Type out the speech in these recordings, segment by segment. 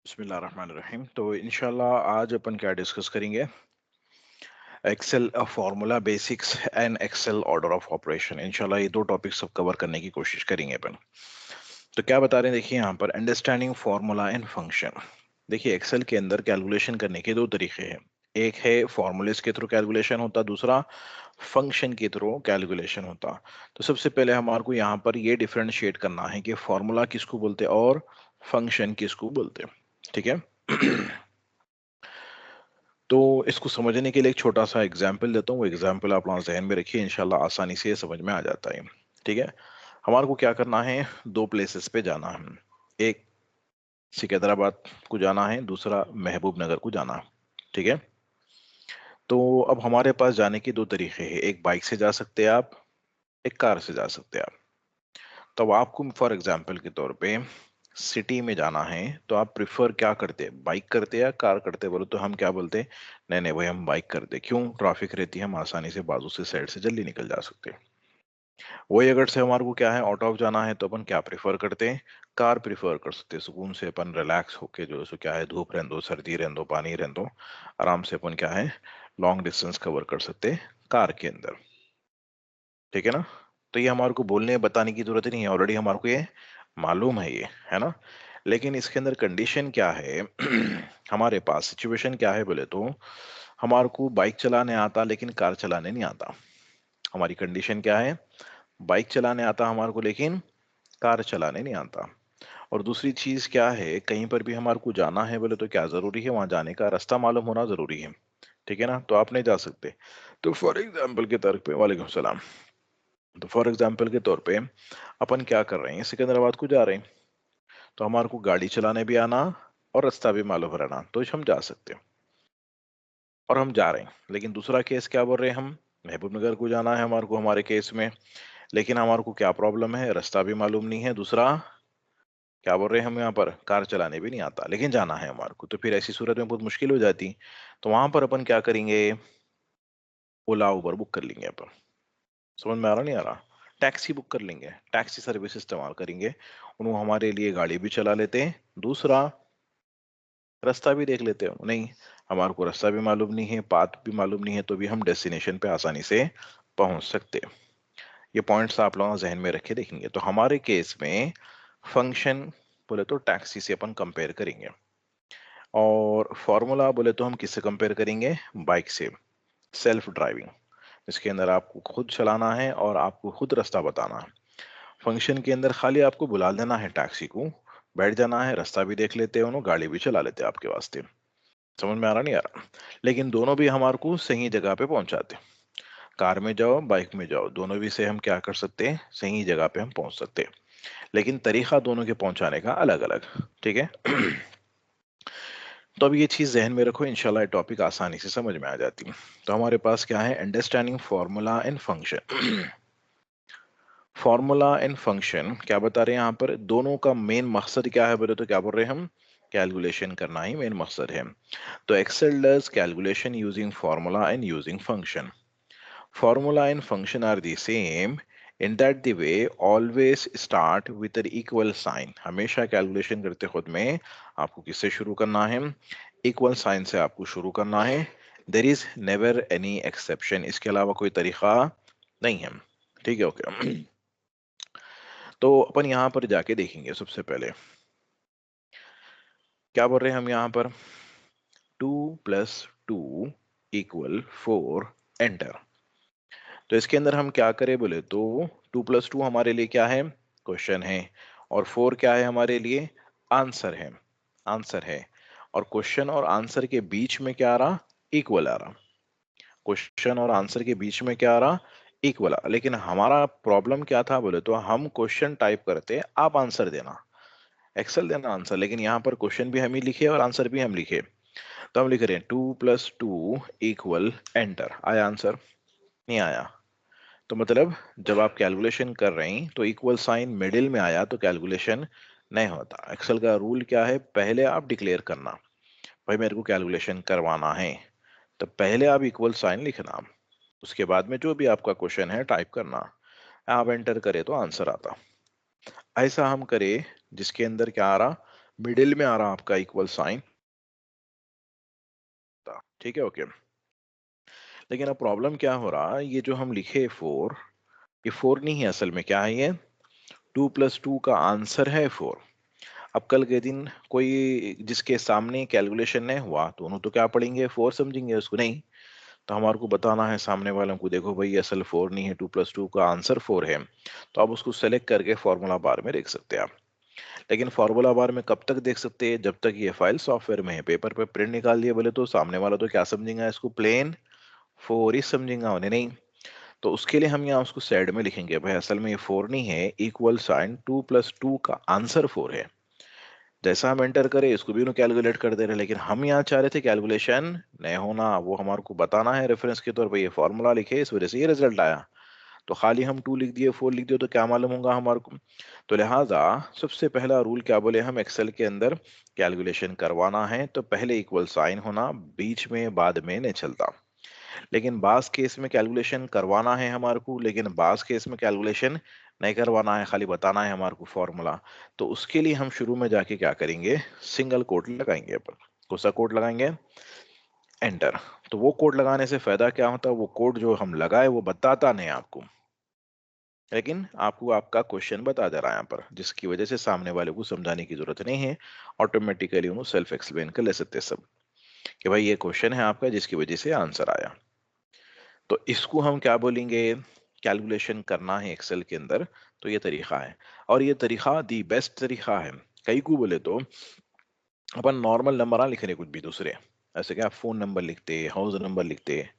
बिस्मिल्लाहिर्रहमानिर्रहीम। तो इंशाल्लाह आज अपन क्या डिस्कस करेंगे? Excel formula basics and Excel order of operation. इंशाल्लाह ये दो टॉपिक्स सब कवर करने की कोशिश करेंगे अपन। तो क्या बता रहे हैं, देखिए यहाँ पर अंडरस्टैंडिंग फार्मूला एंड फंक्शन। देखिए एक्सेल के अंदर कैलकुलेशन करने के दो तरीके हैं। एक है फॉर्मूलेस के थ्रू कैलकुलेशन होता, दूसरा फंक्शन के थ्रू कैलकुलेशन होता। तो सबसे पहले हमारे को यहाँ पर ये डिफरेंशिएट करना है कि फॉर्मूला किसको बोलते हैं और फंक्शन किसको बोलते हैं। ठीक है। तो इसको समझने के लिए एक छोटा सा एग्जाम्पल देता हूँ। वो एग्जाम्पल आप लोग जहन में रखिए, इंशाल्लाह आसानी से समझ में आ जाता है। ठीक है। हमारे को क्या करना है, दो प्लेसेस पे जाना है। एक सिकंदराबाद को जाना है, दूसरा महबूब नगर को जाना है। ठीक है। तो अब हमारे पास जाने के दो तरीके हैं, एक बाइक से जा सकते हैं आप, एक कार से जा सकते हैं आप। तो अब आपको फॉर एग्जाम्पल के तौर पे सिटी में जाना है, तो आप प्रिफर क्या करते हैं, बाइक करते हैं या कार करते हैं? बोलो तो हम क्या बोलते हैं, नहीं नहीं भाई हम बाइक करते हैं। क्यों? ट्रैफिक रहती है, हम आसानी से बाजू से साइड से जल्दी निकल जा सकते हैं। वही अगर से हमारे को क्या है, आउट ऑफ जाना है, तो अपन क्या प्रिफर करते हैं, कार प्रिफर कर सकते हैं। सुकून से अपन रिलैक्स होके, जो सो क्या है, धूप रहने दो, सर्दी रहने दो, पानी रहने दो, आराम से अपन क्या है, लॉन्ग डिस्टेंस कवर कर सकते हैं कार के अंदर। ठीक है ना। तो ये हमारे को बोलने बताने की जरूरत ही नहीं है, ऑलरेडी हमारे को ये मालूम है ना। लेकिन इसके अंदर कंडीशन क्या है हमारे पास सिचुएशन क्या है बोले तो, हमारे को बाइक चलाने आता लेकिन कार चलाने नहीं आता। हमारी कंडीशन क्या है, बाइक चलाने आता हमारे को लेकिन कार चलाने नहीं आता। और दूसरी चीज क्या है, कहीं पर भी हमारे को जाना है बोले तो क्या जरूरी है, वहां जाने का रास्ता मालूम होना जरूरी है। ठीक है ना। तो आप नहीं जा सकते। तो फॉर एग्जाम्पल के तौर पे, वालेकुम सलाम। तो फॉर एग्जाम्पल के तौर पे अपन क्या कर रहे हैं, सिकंदराबाद को जा रहे हैं, तो हमारे को गाड़ी चलाने भी आना और रास्ता भी मालूम रहना, तो हम जा सकते हैं और हम जा रहे हैं। लेकिन दूसरा केस क्या बोल रहे हैं, हम महबूब नगर को जाना है हमारे को, हमारे केस में, लेकिन हमारे को क्या प्रॉब्लम है, रास्ता भी मालूम नहीं है, दूसरा क्या बोल रहे हैं, हम यहाँ पर कार चलाने भी नहीं आता लेकिन जाना है हमारे को। तो फिर ऐसी सूरत में बहुत मुश्किल हो जाती। तो वहां पर अपन क्या करेंगे, ओला उबर बुक कर लेंगे अपन। समझ में आ रहा नहीं आ रहा? टैक्सी बुक कर लेंगे, टैक्सी सर्विस इस्तेमाल करेंगे। उन्होंने हमारे लिए गाड़ी भी चला लेते हैं, दूसरा रास्ता भी देख लेते हैं। नहीं, हमारे को रास्ता भी मालूम नहीं है, पाथ भी मालूम नहीं है, तो भी हम डेस्टिनेशन पे आसानी से पहुंच सकते हैं। ये पॉइंट्स आप लोग जहन में रखे देखेंगे। तो हमारे केस में फंक्शन बोले तो टैक्सी से अपन कंपेयर करेंगे, और फॉर्मूला बोले तो हम किससे कंपेयर करेंगे, बाइक से, सेल्फ ड्राइविंग, इसके अंदर आपको खुद चलाना है और आपको खुद रास्ता बताना है। फंक्शन के अंदर खाली आपको बुला देना है टैक्सी को, बैठ जाना है, रास्ता भी देख लेते हैं, उन्होंने गाड़ी भी चला लेते हैं आपके वास्ते। समझ में आ रहा नहीं आ रहा? लेकिन दोनों भी हमारे को सही जगह पे पहुंचाते हैं। कार में जाओ, बाइक में जाओ, दोनों भी से हम क्या कर सकते हैं, सही जगह पे हम पहुंच सकते हैं। लेकिन तरीका दोनों के पहुंचाने का अलग अलग। ठीक है। तो अब ये चीज जहन में रखो, इंशाल्लाह ये टॉपिक आसानी से समझ में आ जाती है। तो हमारे पास क्या है, understanding formula and function. Formula and function क्या बता रहे हैं यहाँ पर, दोनों का मेन मकसद क्या है बोले तो क्या बोल रहे हैं हम, कैलकुलेशन करना ही मेन मकसद है। तो Excel does calculation using formula and using function. Formula and function are the same in that the way always start with an equal sign। हमेशा कैलकुलेशन करते खुद में आपको किससे शुरू करना है, इक्वल साइन से आपको शुरू करना है। There is never any exception, इसके अलावा कोई तरीका नहीं है। ठीक है, ओके। तो अपन यहाँ पर जाके देखेंगे सबसे पहले क्या बोल रहे हैं हम यहाँ पर, 2 + 2 = 4, एंटर। तो इसके अंदर हम क्या करें बोले तो, 2 + 2 हमारे लिए क्या है, क्वेश्चन है, और 4 क्या है हमारे लिए, आंसर है। आंसर है, और क्वेश्चन और आंसर के बीच में क्या आ रहा, इक्वल आ रहा। क्वेश्चन और आंसर के बीच में क्या आ रहा, इक्वल आ। लेकिन हमारा प्रॉब्लम क्या था बोले तो, हम क्वेश्चन टाइप करते, आप आंसर देना, एक्सेल देना आंसर, लेकिन यहाँ पर क्वेश्चन भी हम ही लिखे और आंसर भी हम लिखे। तो हम लिख रहे हैं 2 + 2 = एंटर। आया आंसर? नहीं आया। तो मतलब जब आप कैलकुलेशन कर रहे हैं तो इक्वल साइन मिडिल में आया तो कैलकुलेशन नहीं होता। एक्सेल का रूल क्या है, पहले आप डिक्लेयर करना, भाई मेरे को कैलकुलेशन करवाना है, तो पहले आप इक्वल साइन लिखना, उसके बाद में जो भी आपका क्वेश्चन है टाइप करना, आप एंटर करें तो आंसर आता। ऐसा हम करें जिसके अंदर क्या आ रहा, मिडिल में आ रहा आपका इक्वल साइन था, ठीक है ओके। लेकिन अब प्रॉब्लम क्या हो रहा, ये जो हम लिखे फोर, ये फोर नहीं है, असल में क्या है ये, 2 + 2 का आंसर है फोर। अब कल के दिन कोई जिसके सामने कैलकुलेशन नहीं हुआ तो उन्होंने तो क्या पढ़ेंगे, फोर समझेंगे उसको, नहीं। तो हमारे को बताना है सामने वालों को, देखो भाई असल फोर नहीं है, 2 + 2 का आंसर फोर है। तो आप उसको सेलेक्ट करके फॉर्मूला बार में देख सकते हैं आप। लेकिन फॉर्मूला बार में कब तक देख सकते हैं, जब तक ये फाइल सॉफ्टवेयर में है। पेपर पे प्रिंट निकाल दिए बोले तो सामने वाला तो क्या समझेगा, इसको प्लेन फोर ही समझेगा, उन्हें नहीं। तो उसके लिए हम यहाँ उसको साइड में लिखेंगे, भाई असल में ये फोर नहीं है, इक्वल साइन 2 + 2 का आंसर फोर है। जैसा हम एंटर करें इसको भी उन्हें कैलकुलेट कर दे रहे, लेकिन हम यहाँ चाह रहे थे कैलकुलेशन नहीं होना, वो हमारे को बताना है रेफरेंस के तौर पे ये फॉर्मूला लिखे, इस वजह से ये रिजल्ट आया। तो खाली हम टू लिख दिए, फोर लिख दिए तो क्या मालूम होगा हमारे को। तो लिहाजा सबसे पहला रूल क्या बोले हम, एक्सेल के अंदर कैलकुलेशन करवाना है तो पहले इक्वल साइन होना, बीच में बाद में नहीं चलता। लेकिन बास केस में कैलकुलेशन करवाना है हमारे को, लेकिन बास केस में कैलकुलेशन नहीं करवाना है, खाली बताना है हमारे को फॉर्मूला। तो उसके लिए हम शुरू में जाके क्या करेंगे, सिंगल कोट लगाएंगे अपन। कौन सा कोड लगाएंगे, एंटर। तो वो कोड लगाने से फायदा क्या होता है, वो कोड जो हम लगाए वो बताता नहीं आपको, लेकिन आपको आपका क्वेश्चन बता दे रहा है यहाँ पर, जिसकी वजह से सामने वाले को समझाने की जरूरत नहीं है, ऑटोमेटिकली उन्हें सेल्फ एक्सप्लेन कर ले सकते हैं सब, कि भाई ये क्वेश्चन है आपका जिसकी वजह से आंसर आया। तो इसको हम क्या बोलेंगे, कैलकुलेशन करना है एक्सेल के अंदर, तो ये तरीका है। और ये तरीका दी बेस्ट तरीका है। कई को बोले तो अपन नॉर्मल नंबर आ लिख रहे कुछ भी दूसरे, ऐसे क्या फोन नंबर लिखते, हाउस नंबर लिखते,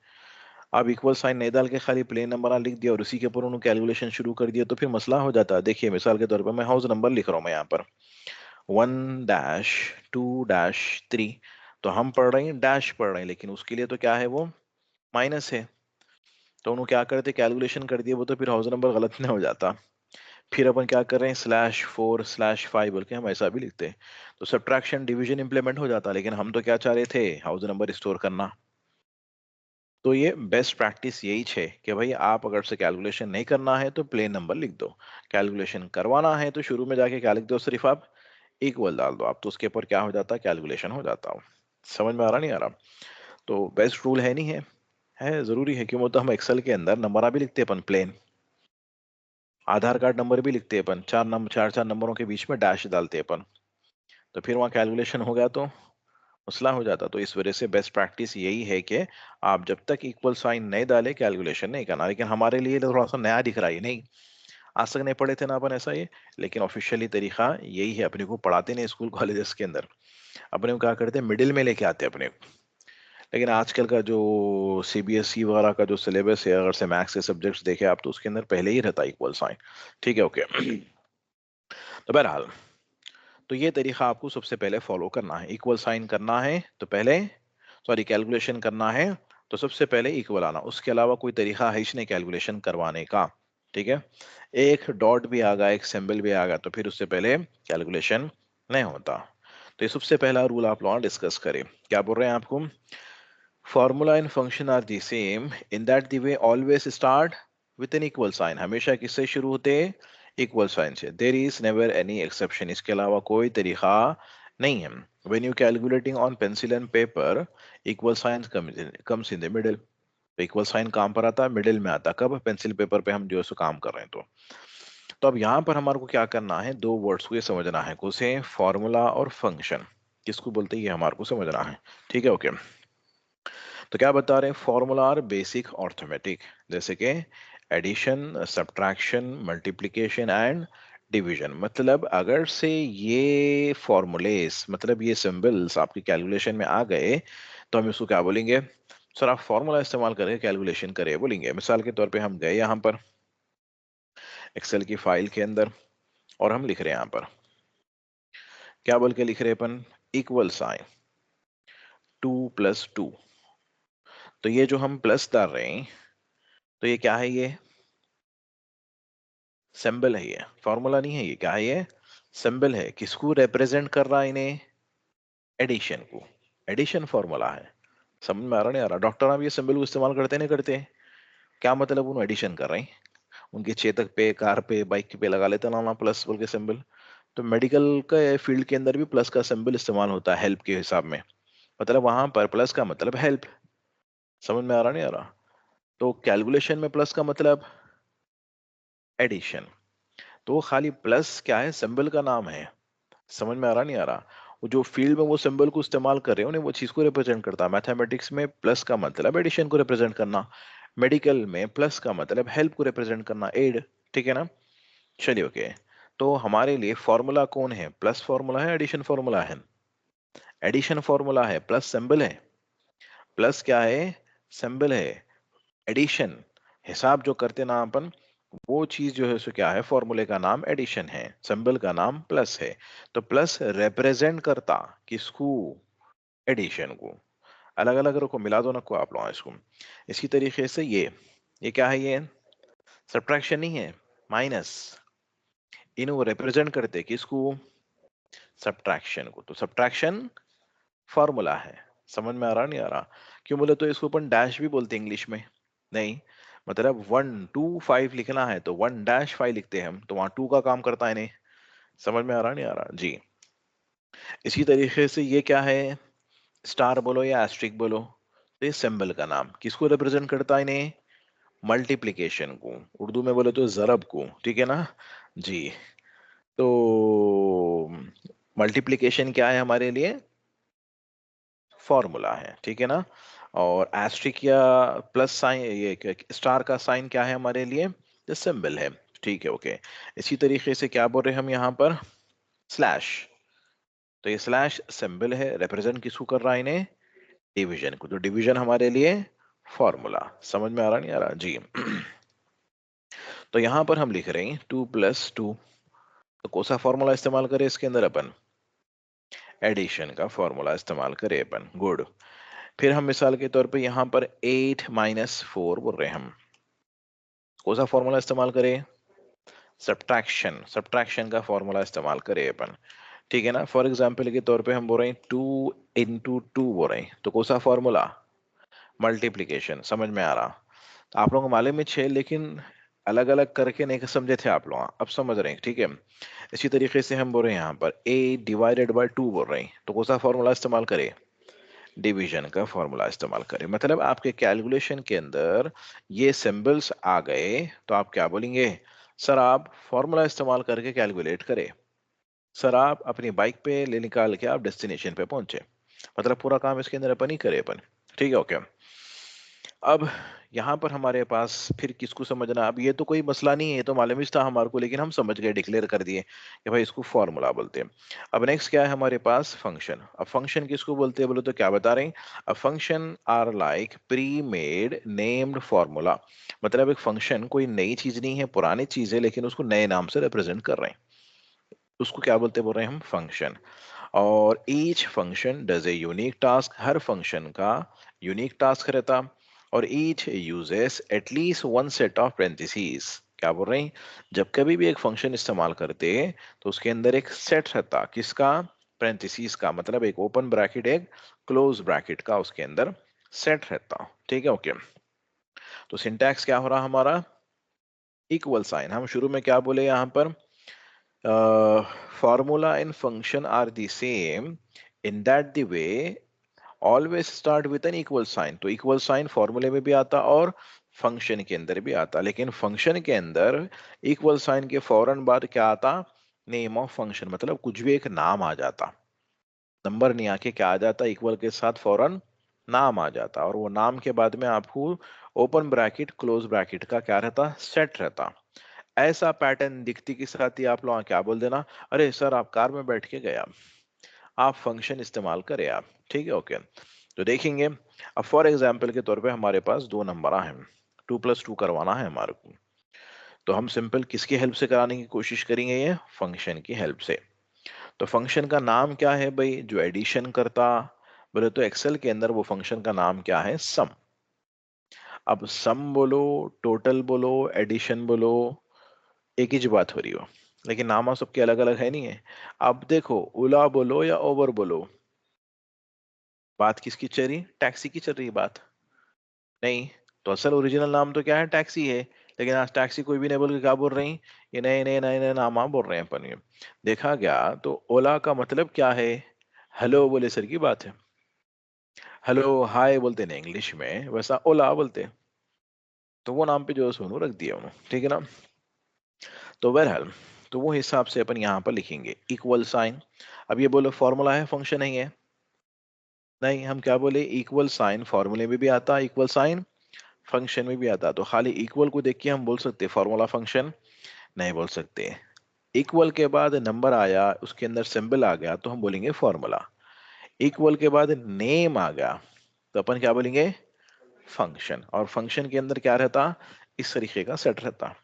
आप इक्वल साइन नहीं डाल के खाली प्लेन नंबर आ लिख दिया और उसी के ऊपर उन्होंने कैलकुलेशन शुरू कर दिया, तो फिर मसला हो जाता है। देखिए मिसाल के तौर पर मैं हाउस नंबर लिख रहा हूँ मैं यहाँ पर 1-2-3, तो हम पढ़ रहे हैं डैश पढ़ रहे हैं, लेकिन उसके लिए तो क्या है, वो माइनस है। तो उन्होंने क्या करते, कैलकुलेशन कर दिया, वो तो फिर हाउस नंबर गलत नहीं हो जाता। फिर अपन क्या कर रहे हैं, /4/5 बोल के हम ऐसा भी लिखते हैं, तो सब्ट्रैक्शन डिवीजन इंप्लीमेंट हो जाता, लेकिन हम तो क्या चाह रहे थे, हाउस नंबर स्टोर करना। तो ये बेस्ट प्रैक्टिस यही है कि भाई आप अगर से कैलकुलेशन नहीं करना है तो प्लेन नंबर लिख दो, कैलकुलेशन करवाना है तो शुरू में जाके क्या लिख दो, सिर्फ आप इक्वल डाल दो आप, तो उसके ऊपर क्या हो जाता है, कैलकुलेशन हो जाता हो। समझ में आ रहा नहीं आ रहा। तो बेस्ट रूल है नहीं है, है जरूरी है, क्यों बोलते हम एक्सेल के अंदर नंबर भी लिखते हैं अपन प्लेन, आधार कार्ड नंबर भी लिखते हैं अपन, चार चार नंबरों के बीच में डैश डालते हैं अपन, तो फिर वहाँ कैलकुलेशन हो गया तो मसला हो जाता। तो इस वजह से बेस्ट प्रैक्टिस यही है कि आप जब तक इक्वल साइन नहीं डाले कैलकुलेशन नहीं करना। लेकिन हमारे लिए तो थोड़ा सा नया दिख रहा है, नहीं आज तक नहीं पढ़े थे ना अपन ऐसा ये, लेकिन ऑफिशियली तरीका यही है। अपने को पढ़ाते नहीं स्कूल कॉलेजेस के अंदर, अपने को क्या करते हैं, मिडिल में लेके आते हैं अपने को। लेकिन आजकल का जो सीबीएसई वगैरह का जो सिलेबस है, अगर से मैथ्स के सब्जेक्ट्स देखे आप, तो उसके अंदर पहले ही रहता है इक्वल साइन। ठीक है ओके। तो बहरहाल, तो ये तरीका आपको सबसे पहले फॉलो करना है। इक्वल साइन करना है तो पहले, सॉरी कैलकुलेशन करना है तो सबसे पहले इक्वल आना, उसके अलावा कोई तरीका है ही नहीं कैलकुलेशन करवाने का। ठीक है, एक डॉट भी आ गया, एक सिंबल भी आ गया, तो फिर उससे पहले कैलकुलेशन नहीं होता। तो ये सबसे पहला रूल आप लोग डिस्कस करें। क्या बोल रहे हैं आपको, formula and function are the same in that the way always start with an equal sign, हमेशा किससे शुरू होते हैं, इक्वल साइन से। There is never any exception, इसके अलावा कोई तरीका नहीं है। When you calculating on pencil and paper, equal sign comes in the middle. तो इक्वल साइन कहाँ पर आता है, मिडिल में आता है। कब, पेंसिल पेपर पे हम जो है सो काम कर रहे हैं तो अब यहाँ पर हमारे को क्या करना है, दो वर्ड्स को ये समझना है, उसे फॉर्मूला और फंक्शन किसको बोलते हैं ये हमारे को समझना है। ठीक है ओके। तो क्या बता रहे हैं, फॉर्मूला और बेसिक अर्थमेटिक, जैसे कि addition, subtraction, multiplication and division. मतलब अगर से ये फॉर्मूलेस, मतलब ये सिंबल्स आपकी कैलकुलेशन में आ गए, तो हम इसको क्या बोलेंगे, सर आप फॉर्मूला इस्तेमाल करके कैलकुलेशन करें बोलेंगे। मिसाल के तौर पे हम गए यहाँ पर एक्सेल की फाइल के अंदर और हम लिख रहे हैं यहाँ पर, क्या बोल के लिख रहे हैं अपन, इक्वल साइन 2 + 2। तो ये जो हम प्लस डाल रहे हैं, तो ये क्या है, ये सिंबल है, ये फॉर्मूला नहीं है, ये क्या है, ये सिंबल है। किसको रिप्रेजेंट कर रहा है, इन्हें, एडिशन को, एडिशन फॉर्मूला है। समझ में आ रहा नहीं आ रहा, डॉक्टर आप ये सिंबल को इस्तेमाल करते नहीं करते, क्या मतलब उन्होंने एडिशन कर रहे हैं, उनके चेतक पे, कार पे, बाइक पे लगा लेते हैं ना प्लस बोल के सिंबल। तो मेडिकल का फील्ड के अंदर भी प्लस का सिंबल इस्तेमाल होता है हेल्प के हिसाब में, मतलब वहां पर प्लस का मतलब हेल्प। समझ में आ रहा नहीं आ रहा? तो कैलकुलेशन में प्लस का मतलब एडिशन। तो वो खाली प्लस क्या है, सिंबल का नाम है। समझ में आ रहा नहीं आ रहा? वो जो फील्ड में वो सिंबल को इस्तेमाल कर रहे हो ना, वो चीज को रिप्रेजेंट करता है। मैथमेटिक्स में प्लस का मतलब एडिशन को रिप्रेजेंट करना, मेडिकल में प्लस का मतलब हेल्प को रिप्रेजेंट करना, एड। ठीक है ना? चलिए ओके। तो हमारे लिए फॉर्मूला कौन है, प्लस फॉर्मूला है, एडिशन फॉर्मूला है? एडिशन फॉर्मूला है, प्लस सिंबल है। प्लस क्या है, सिंबल है। एडिशन हिसाब जो करते ना अपन, वो चीज जो है सो क्या है, फॉर्मूले का नाम एडिशन है, सिंबल का नाम प्लस है। तो प्लस रिप्रेजेंट करता किसको, एडिशन को। अलग अलग रखो, मिला दो ना को आप लोग इसको। इसी तरीके से ये क्या है, ये सब्ट्रैक्शन नहीं है, माइनस। इनको रिप्रेजेंट करते किसको, सब्ट्रैक्शन को। तो सब्ट्रैक्शन फॉर्मूला है। समझ में आ रहा नहीं आ रहा? क्यों बोले तो इसको अपन डैश भी बोलते हैं इंग्लिश में। नहीं, मतलब 1 2 5 लिखना है तो 1-5 लिखते हैं हम, तो वहां 2 का काम करता है नहीं। समझ में आ रहा नहीं आ रहा जी? इसी तरीके से ये क्या है, स्टार बोलो या एस्ट्रिक बोलो, तो ये सिंबल का नाम किसको रिप्रेजेंट करता है इन्हें, मल्टीप्लिकेशन को। उर्दू में बोले तो जरब को, ठीक है ना जी? तो मल्टीप्लिकेशन क्या है हमारे लिए, फॉर्मूला है, ठीक है ना? और एस्ट्रिक या प्लस साइन, ये स्टार का साइन क्या है हमारे लिए, ये सिंबल है। ठीक है ओके। इसी तरीके से क्या बोल रहे हैं हम यहाँ पर, स्लैश। तो ये स्लैश सिंबल है, रिप्रेजेंट किसको कर रहा है इन्हें, डिवीजन को। तो डिवीजन हमारे लिए फॉर्मूला। समझ में आ रहा नहीं आ रहा जी? तो यहाँ पर हम लिख रहे हैं 2+2। तो कौन सा फॉर्मूला इस्तेमाल करें इसके अंदर अपन, एडिशन का फॉर्मूला इस्तेमाल करें अपन, गुड। फिर हम मिसाल के तौर पे यहाँ पर 8 - 4 बोल रहे हैं हम, कौन सा फॉर्मूला इस्तेमाल करें, सब्ट्रैक्शन, सब्ट्रैक्शन का फॉर्मूला इस्तेमाल करें अपन। ठीक है ना? फॉर एग्जाम्पल के तौर पे हम बोल रहे हैं 2 × 2 बोल रहे हैं, तो कौन सा फॉर्मूला, मल्टीप्लीकेशन। समझ में आ रहा? तो आप लोगों को मालूम है 6, लेकिन अलग अलग करके नहीं समझे थे आप लोग, अब समझ रहे हैं, ठीक है? इसी तरीके से हम बोल रहे हैं यहाँ पर a/2 बोल रहे हैं, तो कौन सा फॉर्मूला इस्तेमाल करें, डिवीजन का फॉर्मूला इस्तेमाल करें। मतलब आपके कैलकुलेशन के अंदर ये सिंबल्स आ गए तो आप क्या बोलेंगे, सर आप फॉर्मूला इस्तेमाल करके कैलकुलेट करें, सर आप अपनी बाइक पे ले निकाल के आप डेस्टिनेशन पे पहुंचे। मतलब पूरा काम इसके अंदर अपन ही करे अपन। ठीक है ओके। अब यहाँ पर हमारे पास फिर किसको समझना, अब ये तो कोई मसला नहीं है, ये तो मालूम ही था हमारे को, लेकिन हम समझ गए, डिक्लेयर कर दिए कि भाई इसको फॉर्मूला बोलते हैं। अब नेक्स्ट क्या है हमारे पास, फंक्शन। अब फंक्शन किसको बोलते हैं बोलो तो क्या बता रहे हैं, अब function are like pre made named formula. मतलब एक फंक्शन कोई नई चीज नहीं है, पुरानी चीज है, लेकिन उसको नए नाम से रिप्रेजेंट कर रहे हैं, उसको क्या बोलते बोल रहे हैं हम, फंक्शन। और each function does a unique task, her function का यूनिक टास्क रहता। और each uses at least one set of parenthesis. क्या बोल रहे हैं, जब कभी भी एक फंक्शन इस्तेमाल करते तो उसके अंदर एक सेट रहता, किसका, पेरेंथेसिस का, मतलब एक ओपन ब्रैकेट एक क्लोज ब्रैकेट का उसके अंदर सेट रहता। ठीक है ओके। तो सिंटैक्स क्या हो रहा हमारा, इक्वल साइन। हम शुरू में क्या बोले यहाँ पर, formula and function are the same in that the way always start with an equal sign। तो equal sign फॉर्मूले में भी आता और फंक्शन के अंदर भी आता, लेकिन फंक्शन के अंदर इक्वल साइन के फौरन बाद क्या आता, नेम ऑफ फंक्शन, मतलब कुछ भी एक नाम आ जाता, नंबर नहीं आके क्या आ जाता, इक्वल के साथ फौरन नाम आ जाता, और वो नाम के बाद में आपको ओपन ब्रैकेट क्लोज ब्रैकेट का क्या रहता, सेट रहता। ऐसा पैटर्न दिखती के साथ ही आप लोग क्या बोल देना, अरे सर आप कार में बैठ के गए, आप फंक्शन इस्तेमाल करें आप। ठीक है ओके। तो देखेंगे, अब फॉर एग्जाम्पल के तौर पे हमारे पास 2 नंबर हैं, 2+2 करवाना है हमारे को। तो हम सिंपल किसकी हेल्प से कराने की कोशिश करेंगे, ये फंक्शन की हेल्प से। तो फंक्शन का नाम क्या है भाई, जो एडिशन करता, बोले तो एक्सेल के अंदर वो फंक्शन का नाम क्या है, सम। अब सम बोलो, टोटल बोलो, एडिशन बोलो, एक ही जो बात हो रही हो, लेकिन नामा सबके अलग अलग है नहीं है। अब देखो, ओला बोलो या ओवर बोलो, बात किसकी चल रही, टैक्सी की चल रही है बात, नहीं? तो असल ओरिजिनल नाम तो क्या है, टैक्सी है, लेकिन आज टैक्सी कोई भी नहीं बोल के क्या बोल रही, ये नए नए नए नए नाम आप बोल रहे हैं अपन ये। देखा गया तो ओला का मतलब क्या है, हेलो बोले सर की बात है। हेलो हाय बोलते हैं इंग्लिश में, वैसा ओला बोलते हैं। तो वो नाम पे जो है सोनू रख दिया उन्होंने, ठीक है ना। तो बहरहाल, तो वो हिसाब से अपन यहाँ पर लिखेंगे इक्वल साइन। अब ये बोलो फॉर्मूला है फंक्शन नहीं है, नहीं हम क्या बोले, इक्वल साइन फॉर्मूले में भी आता है, इक्वल साइन फंक्शन में भी आता है। तो खाली इक्वल को देख के हम बोल सकते फॉर्मूला फंक्शन, नहीं बोल सकते। इक्वल के बाद नंबर आया, उसके अंदर सिंबल आ गया, तो हम बोलेंगे फॉर्मूला। इक्वल के बाद नेम आ गया, तो अपन क्या बोलेंगे, फंक्शन। और फंक्शन के अंदर क्या रहता, इस तरीके का सेट रहता,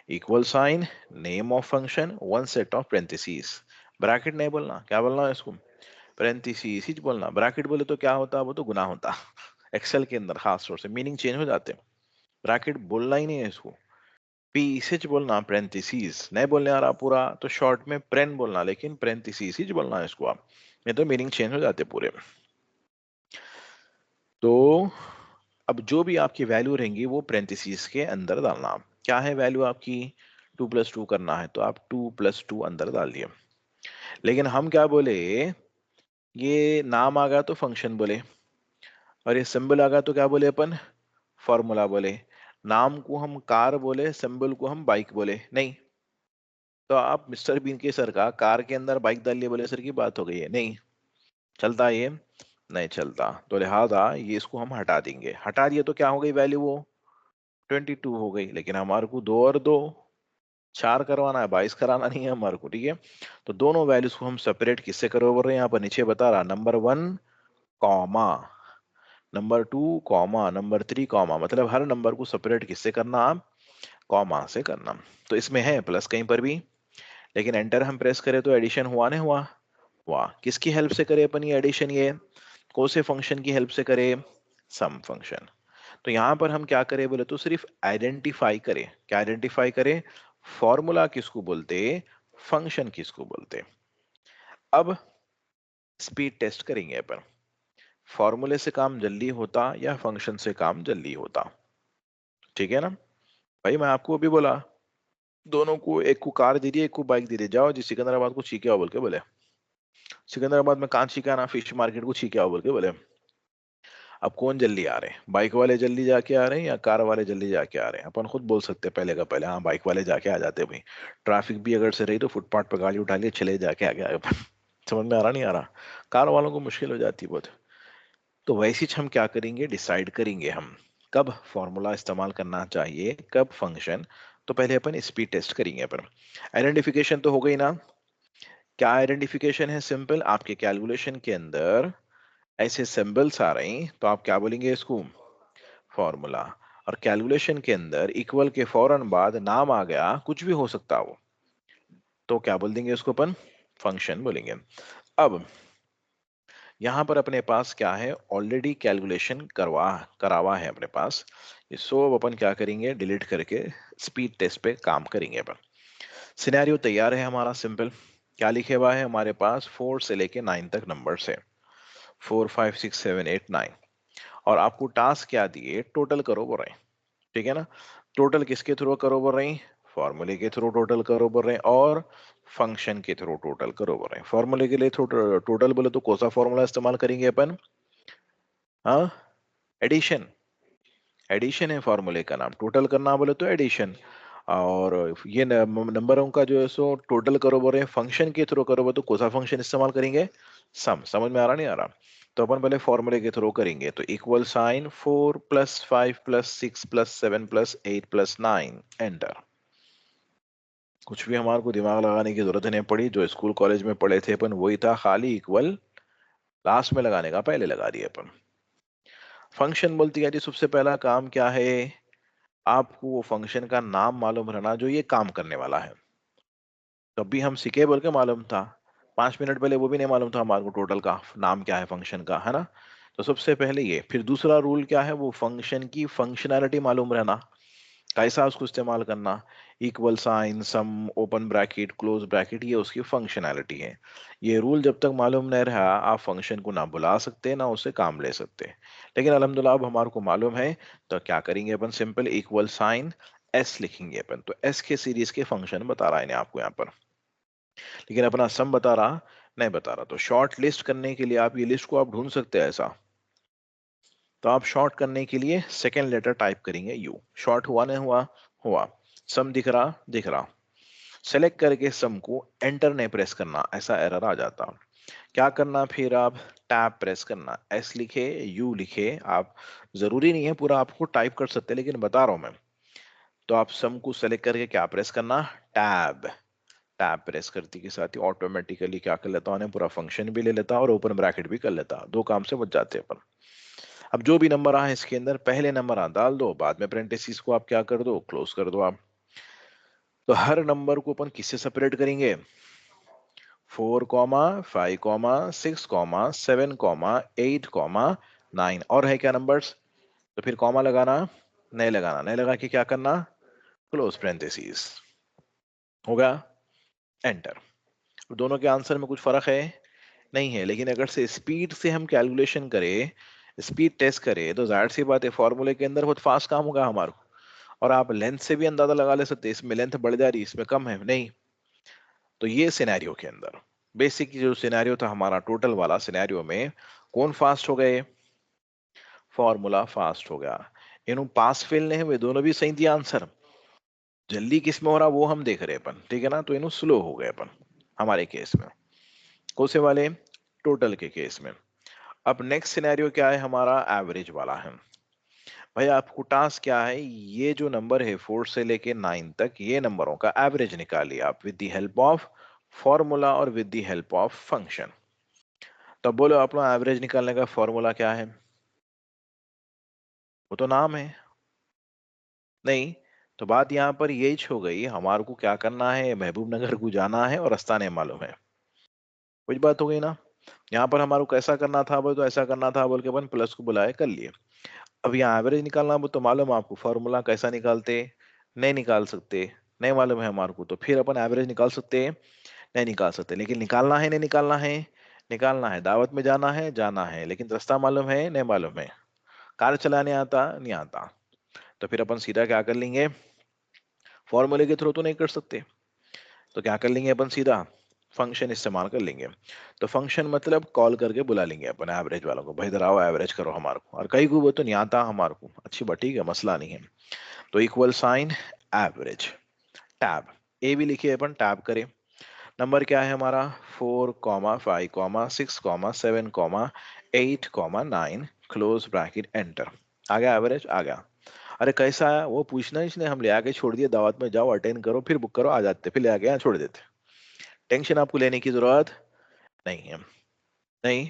equal sign, name of function, one set of parenthesis. Bracket नहीं बोलना, क्या बोलना है इसको, पेरेंथेसिस ही बोलना। ब्रैकेट बोले तो क्या होता, वो तो गुनाह होता एक्सेल के अंदर खास तौर से मीनिंग चेंज हो जाते हैं। ब्रैकेट बोलना ही नहीं है इसको, पीसेज बोलना, पेरेंथेसिस नहीं बोलने आ रहा पूरा तो शॉर्ट में प्रेन बोलना, लेकिन पेरेंथेसिस ही बोलना है इसको आप, नहीं तो मीनिंग चेंज हो जाते पूरे। तो अब जो भी आपकी वैल्यू रहेंगी वो पेरेंथेसिस के अंदर डालना। क्या है वैल्यू आपकी, 2+2 करना है तो आप 2+2 अंदर डाल दिए। लेकिन हम क्या बोले, ये नाम आ गया तो फंक्शन बोले, और ये सिंबल आ गया तो क्या बोले अपन, फॉर्मूला बोले। नाम को हम कार बोले, सिंबल को हम बाइक बोले, नहीं। तो आप मिस्टर बीन के सर का कार के अंदर बाइक डाल लिए बोले सर की बात हो गई है, नहीं चलता ये, नहीं चलता। तो लिहाजा ये इसको हम हटा देंगे, हटा दिए तो क्या हो गई वैल्यू, वो 22 हो गई। लेकिन हमारे को 2 और 2 4 करवाना है, 22 कराना नहीं है हमारे को, ठीक है। तो दोनों वैल्यूज को हम सेपरेट किससे करो बोल रहे हैं, यहाँ पर नीचे बता रहा number 1 comma number 2 comma number 3 comma, मतलब हर नंबर को सेपरेट किससे करना आप, कॉमा से करना। तो इसमें है प्लस कहीं पर भी, लेकिन एंटर हम प्रेस करें तो एडिशन हुआ नहीं हुआ, वाह। किसकी हेल्प से करे अपन ये एडिशन, ये कौन से फंक्शन की हेल्प से करे, सम फंक्शन। तो यहां पर हम क्या करें बोले तो सिर्फ आइडेंटिफाई करें, क्या आइडेंटिफाई करें, फॉर्मूला किसको बोलते, फंक्शन किसको बोलते। अब स्पीड टेस्ट करेंगे अपन, फॉर्मूले से काम जल्दी होता या फंक्शन से काम जल्दी होता, ठीक है ना। भाई मैं आपको अभी बोला, दोनों को, एक को कार दे दिए एक को बाइक दे दिए, जाओ जी सिकंदराबाद को छीके आओ बोल के बोले, सिकंदराबाद में कहाँ छीका ना, फिश मार्केट को छीके आओ बोल के बोले। अब कौन जल्दी आ रहे हैं, बाइक वाले जल्दी जाके आ रहे हैं या कार वाले जल्दी जाके आ रहे हैं, अपन खुद बोल सकते हैं पहले का पहले, हाँ बाइक वाले जाके आ जाते हैं भाई। ट्रैफिक भी अगर से रही तो फुटपाथ पर गाड़ी उठा लिए चले जाके आगे आगे समझ में आ रहा नहीं आ रहा, कार वालों को मुश्किल हो जाती है बहुत। तो वैसे ही हम क्या करेंगे, डिसाइड करेंगे हम कब फॉर्मूला इस्तेमाल करना चाहिए, कब फंक्शन। तो पहले अपन स्पीड टेस्ट करेंगे अपन। आइडेंटिफिकेशन तो हो गई ना, क्या आइडेंटिफिकेशन है, सिंपल आपके कैलकुलेशन के अंदर ऐसे सिंबल्स आ रहे हैं तो आप क्या बोलेंगे इसको, फॉर्मूला। और कैलकुलेशन के अंदर इक्वल के फौरन बाद नाम आ गया, कुछ भी हो सकता है वो, तो क्या बोल देंगे उसको अपन, फंक्शन बोलेंगे। अब यहाँ पर अपने पास क्या है, ऑलरेडी कैलकुलेशन करावा है अपने पास, ये सब अपन क्या करेंगे, डिलीट करके स्पीड टेस्ट पे काम करेंगे अपन। सिनेरियो तैयार है हमारा, सिंपल। क्या लिखे हुआ है हमारे पास, 4 से लेके 9 तक नंबर है, 4 5 6 7 8 9। और आपको टास्क क्या दिए, टोटल करो बोल रहे हैं, ठीक है ना। टोटल किसके थ्रू करो बोल रहे हैं, फॉर्मूले के थ्रू टोटल करो बोल रहे हैं, और फंक्शन के थ्रू टोटल करो बोल रहे हैं। फॉर्मूले के लिए टोटल बोले तो कौन सा फॉर्मूला इस्तेमाल करेंगे अपन, हाँ एडिशन, एडिशन है फॉर्मूले का नाम, टोटल करना बोले तो एडिशन। और ये नंबरों का जो है सो टोटल करो बोल रहे हैं, फंक्शन के थ्रू करो बोले तो कौन सा फंक्शन इस्तेमाल करेंगे, सम। समझ में आ रहा नहीं आ रहा, तो अपन पहले फॉर्मूले के थ्रू करेंगे। तो इक्वल साइन 4+5+6+7+8+9 एंटर। कुछ भी हमारे को दिमाग लगाने की जरूरत नहीं पड़ी, जो स्कूल कॉलेज में पढ़े थे अपन वही था, खाली इक्वल लास्ट में लगाने का पहले लगा दिया अपन। फंक्शन बोलती है जी, सबसे पहला काम क्या है, आपको वो फंक्शन का नाम मालूम रहना जो ये काम करने वाला है। तब भी हम सीखे बोल के मालूम था, 5 मिनट पहले वो भी नहीं मालूम था हमारे को टोटल का नाम क्या है फंक्शन का, है ना। तो सबसे पहले ये, फिर दूसरा रूल क्या है, वो फंक्शन की फंक्शनैलिटी मालूम रहना, कैसा उसको इस्तेमाल करना। इक्वल साइन, सम, ओपन ब्रैकेट, क्लोज ब्रैकेट, ये उसकी फंक्शनैलिटी है। ये रूल जब तक मालूम नहीं रहा, आप फंक्शन को ना बुला सकते ना उससे काम ले सकते। लेकिन अल्हम्दुलिल्लाह अब हमारे को मालूम है, तो क्या करेंगे अपन, सिंपल इक्वल साइन एस लिखेंगे अपन, तो एस के सीरीज के फंक्शन बता रहा है इन्हें आपको यहाँ पर, लेकिन अपना सम बता रहा नहीं बता रहा। तो शॉर्ट लिस्ट करने के लिए आप ये लिस्ट को आप ढूंढ सकते हैं ऐसा। तो आप शॉर्ट करने के लिए सेकेंड लेटर टाइप करेंगे यू, शॉर्ट हुआ नहीं हुआ, हुआ। सम दिख रहा, सेलेक्ट करके सम को एंटर नहीं प्रेस करना, ऐसा एरर आ जाता। क्या करना फिर, आप टैब प्रेस करना, एस लिखे यू लिखे, आप जरूरी नहीं है पूरा आपको टाइप कर सकते हैं, लेकिन बता रहा हूं मैं। तो आप सम को सेलेक्ट करके क्या प्रेस करना, टैब। टैब प्रेस करते के साथ ही ऑटोमेटिकली क्या कर लेता हूं, पूरा फंक्शन भी ले लेता और ओपन ब्रैकेट भी कर लेता, दो काम से बच जाते हैं अपन। अब जो भी नंबर आए इसके अंदर पहले नंबर आ डाल दो, बाद में पेरेंथेसिस को आप क्या कर दो, क्लोज कर दो आप। तो हर नंबर को अपन किससे सेपरेट करेंगे, 4,5,6,7,8,9 और है क्या नंबर्स। तो फिर कॉमा लगाना, नहीं लगाना, नहीं लगा के क्या करना, क्लोज पेरेंथेसिस, होगा एंटर। दोनों के आंसर में कुछ फर्क है नहीं है, लेकिन अगर से स्पीड से हम कैलकुलेशन करें, स्पीड टेस्ट करें, तो जाहिर सी बात है फॉर्मूले के अंदर बहुत फास्ट काम होगा हमारा। और आप लेंथ से भी अंदाजा लगा ले सकते हैं, इसमें लेंथ बढ़ जा रही इसमें कम है नहीं। तो ये सिनेरियो के अंदर बेसिक जो सिनेरियो था हमारा टोटल वाला सिनेरियो में, कौन फास्ट हो गए, फॉर्मूला फास्ट हो गया। इन पास फेल नहीं हुए, दोनों भी सही दिया आंसर। जल्दी किस में हो रहा वो हम देख रहे हैं अपन, ठीक है ना। तो इन स्लो हो गए अपन हमारे केस में, कौन से वाले, टोटल के केस में। अब नेक्स्ट सिनेरियो क्या है हमारा, एवरेज वाला है। भाई आपको टास्क क्या है, ये जो नंबर है 4 से लेके 9 तक, ये नंबरों का एवरेज निकालिए आप with the help of formula और with the help of function. तो बोलो अपना एवरेज निकालने का फॉर्मूला क्या है, वो तो नाम है नहीं। तो बात यहाँ पर यही हो गई, हमारे को क्या करना है, महबूब नगर को जाना है और रास्ता नहीं मालूम है, कुछ बात हो गई ना। यहाँ पर हमारे को कैसा करना था, बोल तो ऐसा करना था बोल के अपन प्लस को बुलाए कर लिए। अब यहाँ एवरेज निकालना, वो तो मालूम है आपको, फॉर्मूला कैसा निकालते, नहीं निकाल सकते, नहीं मालूम है हमारे को, तो फिर अपन एवरेज निकाल सकते हैं, नहीं निकाल सकते, लेकिन निकालना है नहीं निकालना है, निकालना है। दावत में जाना है, लेकिन रास्ता मालूम है नहीं मालूम है, कार चलाने आता नहीं आता। तो फिर अपन सीधा क्या कर लेंगे, फॉर्मूले के थ्रू तो नहीं कर सकते, तो क्या कर लेंगे अपन, सीधा फंक्शन इस्तेमाल कर लेंगे। तो फंक्शन मतलब कॉल करके बुला लेंगे अपन एवरेज वालों को, भाई इधर आओ एवरेज करो हमारे को, और कई को वो तो नहीं आता हमारे को, अच्छी बात, ठीक है मसला नहीं है। तो इक्वल साइन एवरेज, टैब, ए भी लिखिए अपन, टैब करें। नंबर क्या है हमारा, 4,5,6,7,8,9, क्लोज ब्रैकेट एंटर। आ गया एवरेज, आ गया। अरे कैसा आया वो पूछना, इसने हम ले आके छोड़ दिया, दावत में जाओ अटेंड करो फिर बुक करो आ जाते, फिर ले आके यहाँ छोड़ देते, टेंशन आपको लेने की जरूरत नहीं है। नहीं,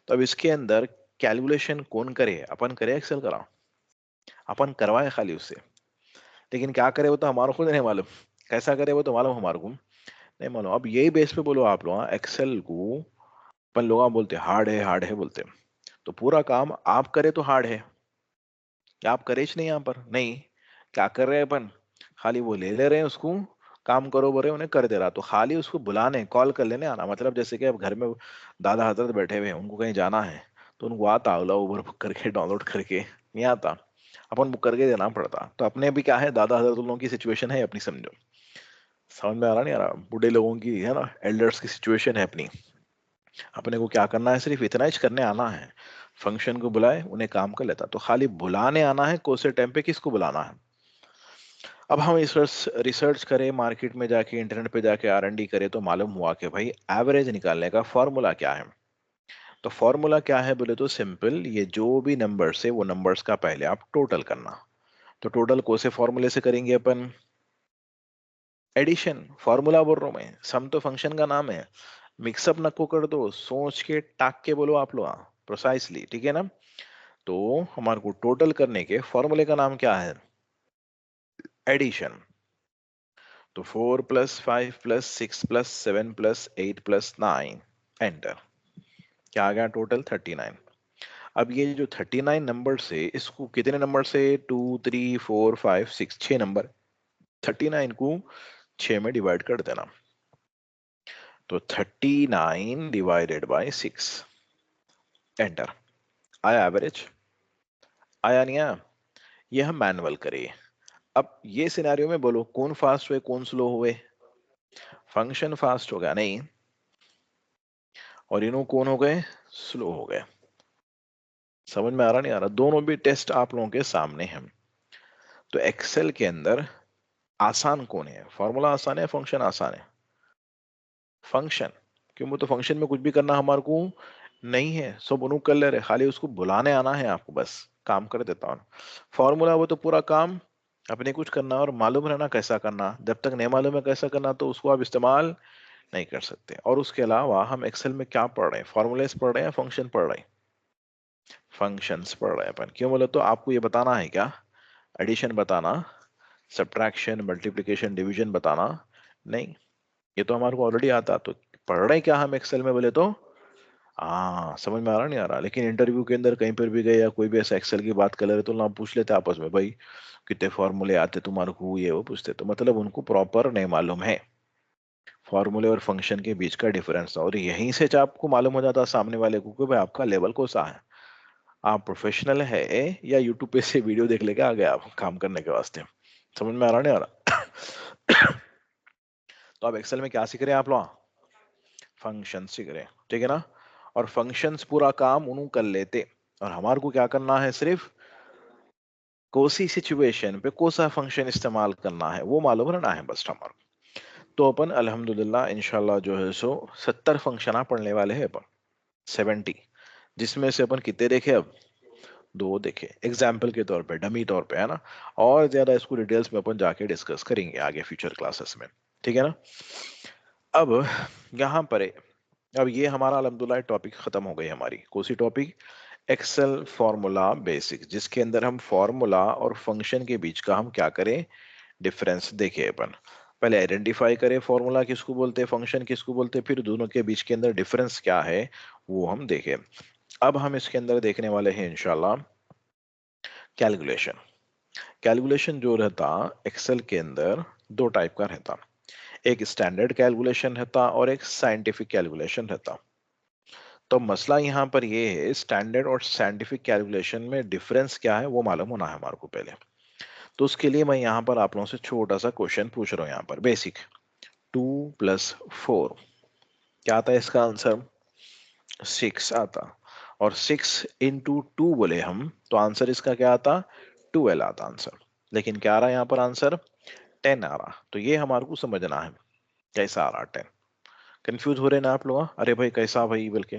तो अब इसके अंदर कैलकुलेशन कौन करे, अपन करे एक्सेल करा, अपन करवाए खाली उससे, लेकिन क्या करे वो तो हमारे खुद नहीं मालूम, कैसा करे वो तो मालूम हमारे को नहीं मालूम। अब यही बेस पे बोलो आप लोग, एक्सेल को अपन लोग बोलते हार्ड है बोलते हैं। तो पूरा काम आप करे तो हार्ड है, क्या आप करे नहीं यहाँ पर नहीं, क्या कर रहे हैं अपन, खाली वो ले रहे हैं उसको, काम करो बोले उन्हें कर दे रहा, तो खाली उसको बुलाने कॉल कर लेने आना। मतलब जैसे कि अब घर में दादा हजरत बैठे हुए हैं, उनको कहीं जाना है, तो उनको आता ओला उबर बुक करके डाउनलोड करके नहीं आता, अपन बुक करके देना पड़ता। तो अपने भी क्या है, दादा हजरत उन लोगों की सिचुएशन है अपनी, समझो समझ में आ रहा नहीं आ रहा, बूढ़े लोगों की है ना, एल्डर्स की सिचुएशन है अपनी। अपने को क्या करना है, सिर्फ इतना ही करने आना है, फंक्शन को बुलाए उन्हें काम कर लेता, तो खाली बुलाने आना है, कौन से टाइम पे किसको बुलाना है। अब हम इस रिसर्च करें, मार्केट में जाके इंटरनेट पे जाके R&D करें, तो मालूम हुआ कि भाई एवरेज निकालने का फॉर्मूला क्या है। तो फॉर्मूला क्या है बोले तो सिंपल, ये जो भी नंबर्स है वो नंबर्स का पहले आप टोटल करना। तो टोटल कौन से फॉर्मूले से करेंगे अपन, एडिशन, फॉर्मूला बोल रहा हूं मैं, सम तो फंक्शन का नाम है, मिक्सअप नको कर दो, सोच के टाक के बोलो आप लोग प्रोसाइसली, ठीक है ना। तो हमारे को टोटल करने के फॉर्मूले का नाम क्या है, एडिशन। तो 4+5+6+7+8+9 एंटर, क्या आ गया टोटल 39। अब ये जो 39 नंबर से, इसको कितने नंबर से, 2 3 4 5 6, 6 नंबर, 39 को 6 में डिवाइड कर देना। तो 39 डिवाइडेड बाय 6 एंटर, आया एवरेज, आया नहीं आया। ये हम मैनुअल करें, अब ये सिनेरियो में बोलो कौन फास्ट हुए कौन स्लो हुए? फंक्शन फास्ट हो गया नहीं, और इन्हों कौन हो गए? स्लो हो गए। समझ में आ रहा नहीं आ रहा? दोनों भी टेस्ट आप लोगों के सामने हैं। तो एक्सेल के अंदर आसान कौन है? फॉर्मूला आसान है, फंक्शन आसान है? फंक्शन। क्यों? वो तो फंक्शन में कुछ भी करना हमारे को नहीं है, सब उन्होंने कर ले रहे, खाली उसको बुलाने आना है आपको, बस काम कर देता हूँ। फॉर्मूला वो तो पूरा काम अपने कुछ करना और मालूम रहना कैसा करना, जब तक नहीं मालूम है कैसा करना तो उसको आप इस्तेमाल नहीं कर सकते। और उसके अलावा हम एक्सेल में क्या पढ़ रहे हैं? फॉर्मूलेस पढ़ रहे हैं, फंक्शन पढ़ रहे हैं? फंक्शंस पढ़ रहे हैं अपन। क्यों बोले तो आपको ये बताना है क्या? एडिशन बताना, सब्ट्रैक्शन, मल्टीप्लिकेशन, डिवीजन बताना नहीं, ये तो हमारे को ऑलरेडी आता। तो पढ़ रहे हैं क्या हम एक्सेल में बोले तो? हाँ, समझ में आ रहा नहीं आ रहा? लेकिन इंटरव्यू के अंदर कहीं पर भी गए या कोई भी ऐसा एक्सेल की बात कर रहे तो ना पूछ लेते आपस में, भाई कितने फॉर्मूले आते तुम्हारे को, ये वो पूछते, तो मतलब उनको प्रॉपर नहीं मालूम है फॉर्मूले और फंक्शन के बीच का डिफरेंस। और यहीं से आपको मालूम हो जाता सामने वाले को कि भाई आपका लेवल कौन सा है, आप प्रोफेशनल है या यूट्यूब पे से वीडियो देख लेके आ गए आप काम करने के वास्ते। समझ में आ रहा नहीं आ रहा? तो अब एक्सेल में क्या सीख रहे हैं आप लोग? फंक्शन सीख रहे हैं, ठीक है ना? और फंक्शंस पूरा काम उन्होंने कर लेते, और हमारे को क्या करना है? सिर्फ कोसी सिचुएशन पे कौन सा फंक्शन इस्तेमाल करना है वो मालूम रहना है बस हमारे को। तो अपन अल्हम्दुलिल्लाह इंशाल्लाह जो है सो 70 फंक्शन पढ़ने वाले हैं अपन, 70, जिसमें से अपन कितने देखे अब? दो देखे एग्जाम्पल के तौर पे, डमी तौर पे, है ना? और ज्यादा इसको डिटेल्स में अपन जाके डिस्कस करेंगे आगे फ्यूचर क्लासेस में, ठीक है ना? अब यहाँ पर अब ये हमारा अल्हम्दुलिल्लाह टॉपिक खत्म हो गई हमारी, कौन सी टॉपिक? एक्सेल फॉर्मूला बेसिक, जिसके अंदर हम फॉर्मूला और फंक्शन के बीच का हम क्या करें? डिफरेंस देखे अपन। पहले आइडेंटिफाई करें फॉर्मूला किसको बोलते हैं, फंक्शन किसको बोलते हैं, फिर दोनों के बीच के अंदर डिफरेंस क्या है वो हम देखें। अब हम इसके अंदर देखने वाले हैं इंशाल्लाह कैलकुलेशन। कैलकुलेशन जो रहता एक्सेल के अंदर दो टाइप का रहता, एक स्टैंडर्ड कैलकुलेशन रहता और एक साइंटिफिक कैलकुलेशन रहता। तो मसला यहाँ पर ये है, स्टैंडर्ड और साइंटिफिक कैलकुलेशन में डिफरेंस क्या है वो मालूम होना है हमारे को पहले। तो उसके लिए मैं यहाँ पर आप लोगों से छोटा सा क्वेश्चन पूछ रहा हूँ यहाँ पर, बेसिक। 2 + 4 क्या आता है इसका आंसर? 6 आता। और 6 × 2 बोले हम तो आंसर इसका क्या आता? 12 आता आंसर। लेकिन क्या आ रहा है यहाँ पर आंसर? 10 आ रहा। तो ये हमारे को समझना है कैसा आ रहा 10। कंफ्यूज हो रहे ना आप लोग? अरे भाई कैसा भाई बोल के।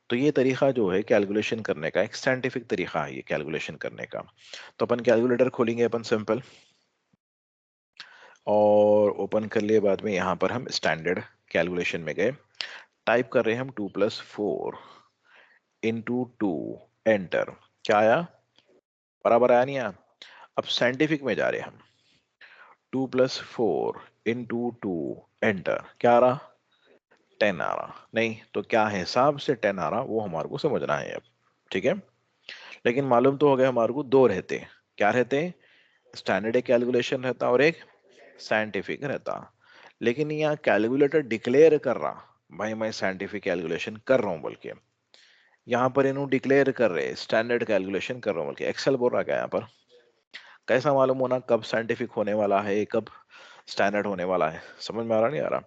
तो ये तरीका जो है कैलकुलेशन करने का, एक साइंटिफिक तरीका है ये कैलकुलेशन करने का। तो अपन कैलकुलेटर खोलेंगे अपन सिंपल, और ओपन कर लिए बाद में यहाँ पर हम स्टैंडर्ड कैलकुलेशन में गए, टाइप कर रहे हैं हम 2 + 4 × 2, एंटर। क्या आया? बराबर आया नहीं आया? अब साइंटिफिक में जा रहे हैं हम, 2 + 4 × 2, एंटर। क्या आ रहा? 10 आ रहा। नहीं तो क्या हिसाब से 10 आ रहा वो हमारे को समझना है अब, ठीक है? लेकिन मालूम तो हो गया हमारे को दो रहते। क्या रहते? स्टैंडर्ड कैलकुलेशन रहता और एक साइंटिफिक रहता। लेकिन यहाँ कैलकुलेटर डिक्लेयर कर रहा भाई मैं साइंटिफिक कैलकुलेशन कर रहा हूँ बोल के, यहाँ पर इन्हों डिक्लेयर कर रहे स्टैंडर्ड कैलकुलेशन कर रहा हूँ बोल के। एक्सेल बोल रहा क्या यहाँ पर? कैसा मालूम होना कब साइंटिफिक होने वाला है कब स्टैंडर्ड होने वाला है? समझ में आ रहा नहीं आ रहा?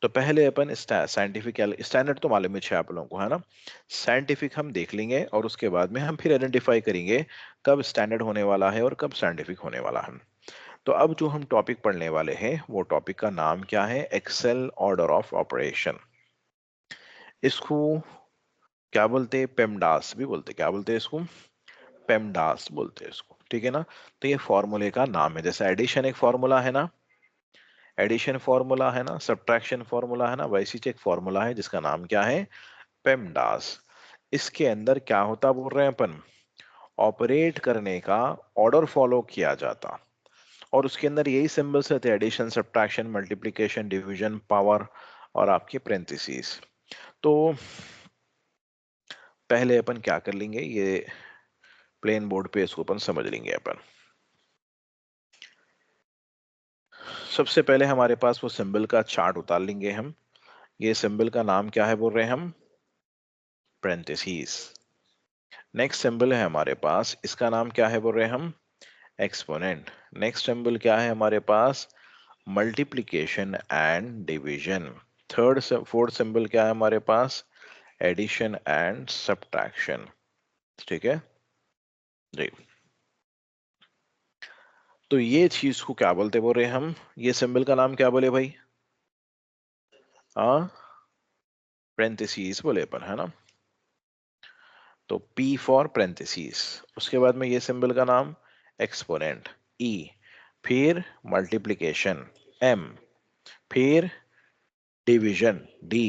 तो पहले अपन साइंटिफिक, स्टैंडर्ड तो मालूम है आप लोगों को, है ना? साइंटिफिक हम देख लेंगे और उसके बाद में हम फिर आइडेंटिफाई करेंगे कब स्टैंडर्ड होने वाला है और कब साइंटिफिक होने वाला है। तो अब जो हम टॉपिक पढ़ने वाले हैं वो टॉपिक का नाम क्या है? Excel order of operation. इसको क्या बोलते हैं? पेमडास भी बोलते हैं। क्या बोलते हैं इसको? पेमडास बोलते हैं इसको, ठीक है ना? तो ये फॉर्मूले का नाम है, जैसे एडिशन एक फॉर्मूला है ना, एडिशन फॉर्मूला है ना, सब्ट्रैक्शन फॉर्मूला है ना, वैसी एक फॉर्मूला है जिसका नाम क्या है? पेमडास। इसके अंदर क्या होता बोल रहे हैं अपन? ऑपरेट करने का ऑर्डर फॉलो किया जाता, और उसके अंदर यही सिंबल्स रहते हैं, addition, subtraction, multiplication, division, power और आपके पेरेंथीसेस। तो पहले अपन क्या कर लेंगे, ये प्लेन बोर्ड पे इसको अपन समझ लेंगे अपन। सबसे पहले हमारे पास वो सिंबल का चार्ट उतार लेंगे हम। ये सिंबल का नाम क्या है बोल रहे हैं हम? पेरेंथीसेस। नेक्स्ट सिंबल है हमारे पास, इसका नाम क्या है बोल रहे हैं हम? एक्सपोनेंट। नेक्स्ट सिंबल क्या है हमारे पास? Multiplication and division. Third fourth symbol क्या है हमारे पास? Addition and subtraction. ठीक है जी। तो ये चीज को क्या बोलते बोल रहे हैं हम? ये सिंबल का नाम क्या बोले भाई? हाँ, पेरेंथेसिस बोले अपन, है ना? तो P फॉर पेरेंथेसिस, उसके बाद में ये सिंबल का नाम एक्सपोनेंट E, फिर मल्टीप्लिकेशन M, फिर division D,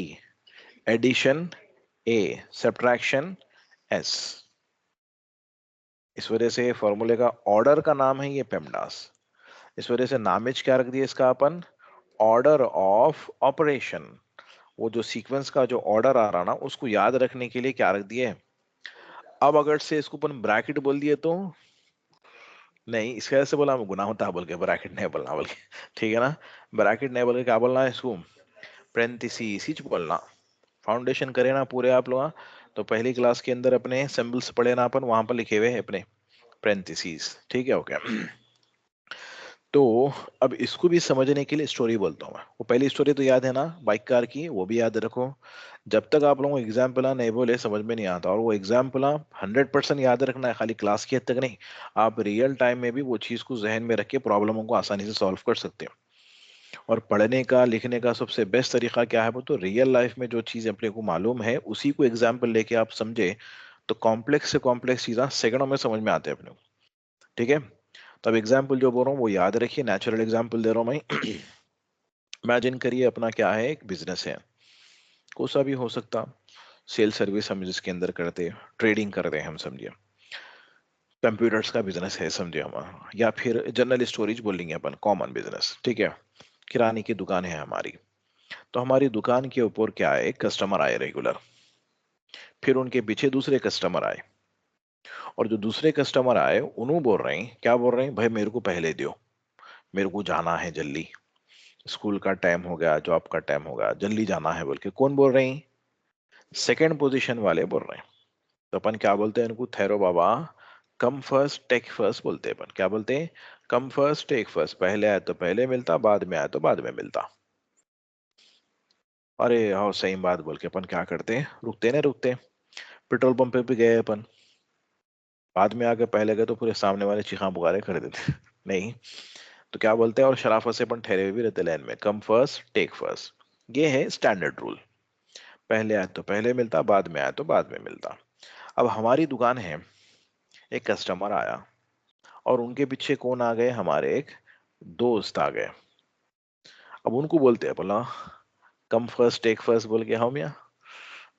addition A, subtraction S। इस वजह से फॉर्मूले का ऑर्डर का नाम है ये पेमडास। इस वजह से नामिज क्या रख दिया इसका अपन? Order of operation. वो जो सीक्वेंस का जो ऑर्डर आ रहा ना, उसको याद रखने के लिए क्या रख दिए? अब अगर से इसको अपन ब्रैकेट बोल दिए तो नहीं, इसका ऐसे बोला, हम गुनाह होता है बोल के ब्रैकेट नहीं बोलना बोल के, ठीक है ना? ब्रैकेट नहीं बोल के क्या बोलना है इसको? पेरेंथेसिस ही बोलना। फाउंडेशन करे ना पूरे आप लोग, तो पहली क्लास के अंदर अपने सिंबल्स पढ़े ना अपन, वहां पर लिखे हुए हैं अपने पेरेंथेसिस। ठीक है, ओके। तो अब इसको भी समझने के लिए स्टोरी बोलता हूँ मैं। वो पहली स्टोरी तो याद है ना, बाइक कार की, वो भी याद रखो। जब तक आप लोगों को एग्जाम्पल नहीं बोले समझ में नहीं आता, और वो एग्जाम्पल 100% याद रखना है, खाली क्लास की हद तक नहीं। आप रियल टाइम में भी वो चीज को जहन में रख के प्रॉब्लमों को आसानी से सॉल्व कर सकते हो। और पढ़ने का लिखने का सबसे बेस्ट तरीका क्या है? वो तो रियल लाइफ में जो चीज अपने को मालूम है उसी को एग्जाम्पल लेके आप समझे, तो कॉम्प्लेक्स से कॉम्प्लेक्स चीजें सेकंडों में समझ में आते हैं अपने को। ठीक है, तो अब एग्जाम्पल जो बोल रहा हूँ वो याद रखिए, नेचुरल एग्जाम्पल दे रहा हूँ मैं। इमेजिन करिए अपना क्या है, एक बिजनेस है, कोई सा भी हो सकता। सेल सर्विस हम जिसके अंदर करते हैं, ट्रेडिंग करते हैं हम, समझिए। कंप्यूटर्स का बिजनेस है समझिए हमारा, या फिर जनरल स्टोरेज बोलेंगे अपन, कॉमन बिजनेस। ठीक है, किराने की दुकान है हमारी। तो हमारी दुकान के ऊपर क्या है, कस्टमर आए रेगुलर, फिर उनके पीछे दूसरे कस्टमर आए, और जो दूसरे कस्टमर आए उन्होंने बोल रहे हैं, क्या बोल रहे हैं भाई, मेरे को पहले दो, मेरे को जाना है जल्दी, स्कूल का टाइम हो गया, जॉब का टाइम हो गया, जल्दी जाना है बोल के। कौन बोल रहे हैं? सेकंड पोजीशन वाले बोल रहे हैं। तो अपन क्या बोलते हैं इनको? ठहरो बाबा, कम फर्स्ट टेक फर्स्ट बोलते हैं अपन। क्या बोलते हैं? कम फर्स्ट टेक फर्स्ट, पहले आए तो पहले मिलता, बाद में आए तो बाद में मिलता। अरे हाँ, सही बात बोल के अपन क्या करते हैं, रुकते ना रुकते, पेट्रोल पंप पे भी गए अपन, बाद में आके पहले गए तो पूरे सामने वाले चीखा पुकारे खड़े देते। नहीं, तो क्या बोलते हैं, और शराफत से अपन ठहरे हुए भी रहते लाइन में, कम फर्स्ट टेक फर्स्ट। ये है स्टैंडर्ड रूल। पहले आए तो पहले मिलता, बाद में आए तो बाद में मिलता। अब हमारी दुकान है, एक कस्टमर आया, और उनके पीछे कौन आ गए? हमारे एक दोस्त आ गए। अब उनको बोलते हैं बोला, कम फर्स्ट टेक फर्स्ट बोल के हम, या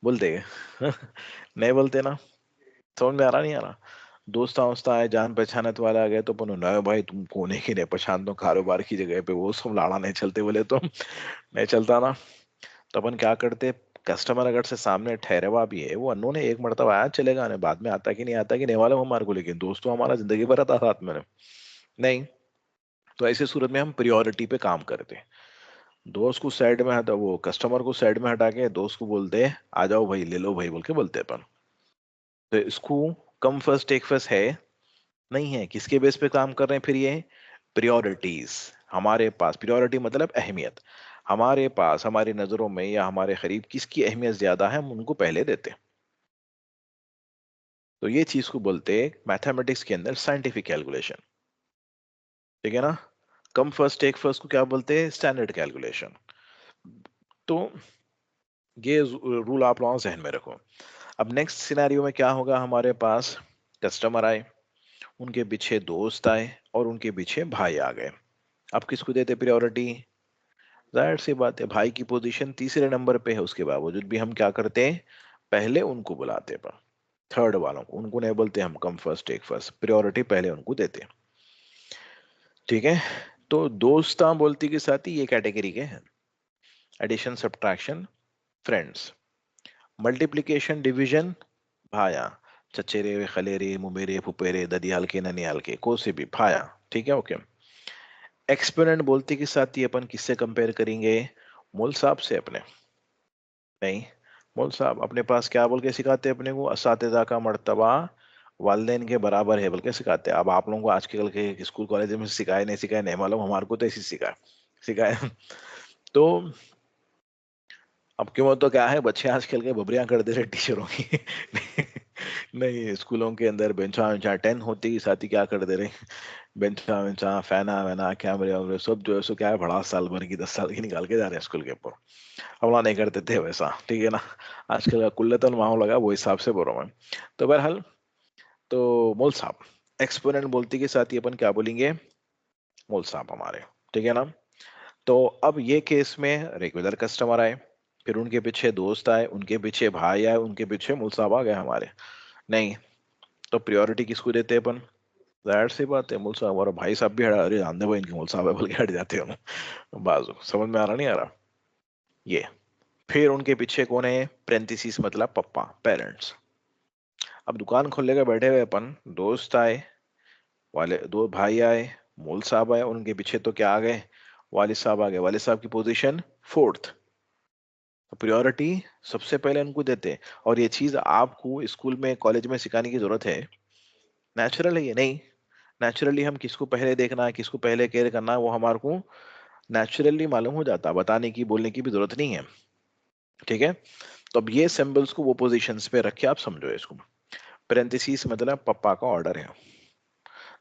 बोलते हैं? नहीं बोलते ना? समझ में आ रहा नहीं आ रहा? दोस्त वोस्त आए, जान पहचानत वाला आ गए, तो अपन नए भाई तुम कोने की नहीं पहचान, तो कारोबार की जगह पे वो सब लाड़ा नहीं चलते बोले तो नहीं चलता ना। तो अपन क्या करते, कस्टमर अगर से सामने ठहरे हुआ भी है, वो अननोन है, एक मरतबा आया चलेगा, नहीं बाद में आता कि नहीं आता कि नहीं वाले हमारे को, लेकिन दोस्तों हमारा जिंदगी भर आता साथ में नहीं। तो ऐसे सूरत में हम प्रियोरिटी पे काम करते हैं। दोस्त को साइड में हटा, वो कस्टमर को साइड में हटा के दोस्त को बोलते हैं आ जाओ भाई ले लो भाई बोल के बोलते हैं अपन। तो इसको कम फर्स्ट टेक फर्स्ट है नहीं है, किसके बेस पे काम कर रहे हैं फिर ये? प्रियोरिटीज। हमारे पास प्रियोरिटी मतलब अहमियत, हमारे पास हमारी नजरों में या हमारे करीब किसकी अहमियत ज्यादा है, हम उनको पहले देते हैं। तो ये चीज को बोलते हैं मैथमेटिक्स के अंदर साइंटिफिक कैलकुलेशन। ठीक है ना? कम फर्स्ट टेक फर्स्ट को क्या बोलते हैं? Standard calculation. तो ये रूल आप लोगों जहन में रखो। अब नेक्स्ट सिनेरियो में क्या होगा, हमारे पास कस्टमर आए, उनके पीछे दोस्त आए, और उनके पीछे भाई आ गए। अब किसको देते प्रायोरिटी? जाहिर सी बात है, भाई की पोजीशन तीसरे नंबर पे है, उसके बावजूद भी हम क्या करते हैं, पहले उनको बुलाते पर, थर्ड वालों को, उनको नहीं बोलते हम come first take first, priority पहले उनको देते हैं। ठीक है, तो दोस्ता बोलती के साथ ही ये कैटेगरी के हैं, addition subtraction friends, multiplication division भाया, चचेरे खलेरे मुमेरे फुपेरे ददियाल के ननियाल के को से भी भाया। ठीक है, ओके। एक्सपोनेंट बोलते के साथ ही अपन किससे कंपेयर करेंगे? मूल साहब से अपने। नहीं, मूल साहब अपने पास क्या बोल के सिखाते हैं अपने को? असातिज़ा का मर्तबा वालिदैन के बराबर है बल्कि सिखाते हैं। अब आप लोगों को आजकल के स्कूल कॉलेज में सिखाए नहीं सिखाए नहीं मालूम, हमारे को तो ऐसी सिखाए तो अब क्यों तो क्या है, बच्चे आजकल के बबरियां कर दे रहे टीचरों की नहीं, स्कूलों के अंदर बेंचा वेंचा 10 होती ही साथ ही क्या कर दे रहे, बेंचा वेंचा फैना वैना कैमरे वैमरे सब जो है सो क्या है, बड़ा साल भर की 10 साल की निकाल के जा रहे हैं स्कूल के ऊपर। हम लोग नहीं करते थे वैसा, ठीक है ना। आजकल का कुल्लतन माहौल लगा, वो हिसाब से बोल रहा हूँ मैं। तो बहरहाल, तो मोल साहब एक्सपोनेंट बोलती के साथ ही अपन क्या बोलेंगे, मोल साहब हमारे, ठीक है ना। तो अब ये केस में रेगुलर कस्टमर आए, फिर उनके पीछे दोस्त आए, उनके पीछे भाई आए, उनके पीछे मुल साहब आ गए हमारे। नहीं, तो प्रायोरिटी किसको देते हैं अपन, जाहिर सी बात है मुल साहब। और भाई साहब भी हटा, अरे जान दे भाई इनके मुल साहब है बोल के हट जाते हैं हम। बाजू समझ में आ रहा नहीं आ रहा ये। फिर उनके पीछे कौन है, पेरेंथेसिस मतलब पप्पा, पेरेंट्स। अब दुकान खोलने के बैठे हुए अपन, दोस्त आए, वाले दो भाई आए, मोल साहब आए, उनके पीछे तो क्या आ गए, वालिद साहब आ गए। वालिद साहब की पोजीशन फोर्थ। तो प्रायोरिटी सबसे पहले उनको देते हैं। और ये चीज आपको स्कूल में कॉलेज में सिखाने की जरूरत है, नेचुरल है ये नहीं। नेचुरली हम किसको पहले देखना है, किसको पहले केयर करना है, वो हमारे को नेचुरली मालूम हो जाता है, बताने की बोलने की भी जरूरत नहीं है, ठीक है। तो अब ये सिंबल्स को वो पोजीशंस पे रख के आप समझो इसको। पेरेंथेसिस मतलब पप्पा का ऑर्डर है,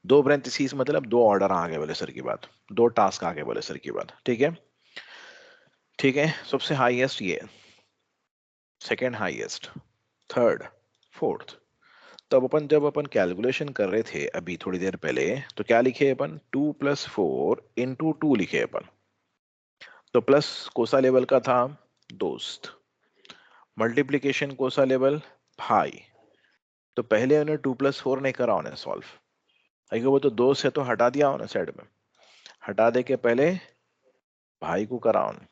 दो पेरेंथेसिस मतलब दो ऑर्डर आगे बोले सर की बात, दो टास्क आगे बोले सर की बात, ठीक है। ठीक है, सबसे हाईएस्ट ये, सेकंड हाईएस्ट, थर्ड, फोर्थ। तब अपन जब अपन कैलकुलेशन कर रहे थे अभी थोड़ी देर पहले, तो क्या लिखे अपन, 2+4 × 2 लिखे अपन। तो प्लस कोसा लेवल का था दोस्त, मल्टीप्लीकेशन कोसा लेवल भाई। तो पहले उन्हें 2+4 नहीं करा उन्हें सॉल्व, अगर वो तो दोस्त है तो हटा दिया उन्हें साइड में, हटा दे के पहले भाई को करा उन्हें,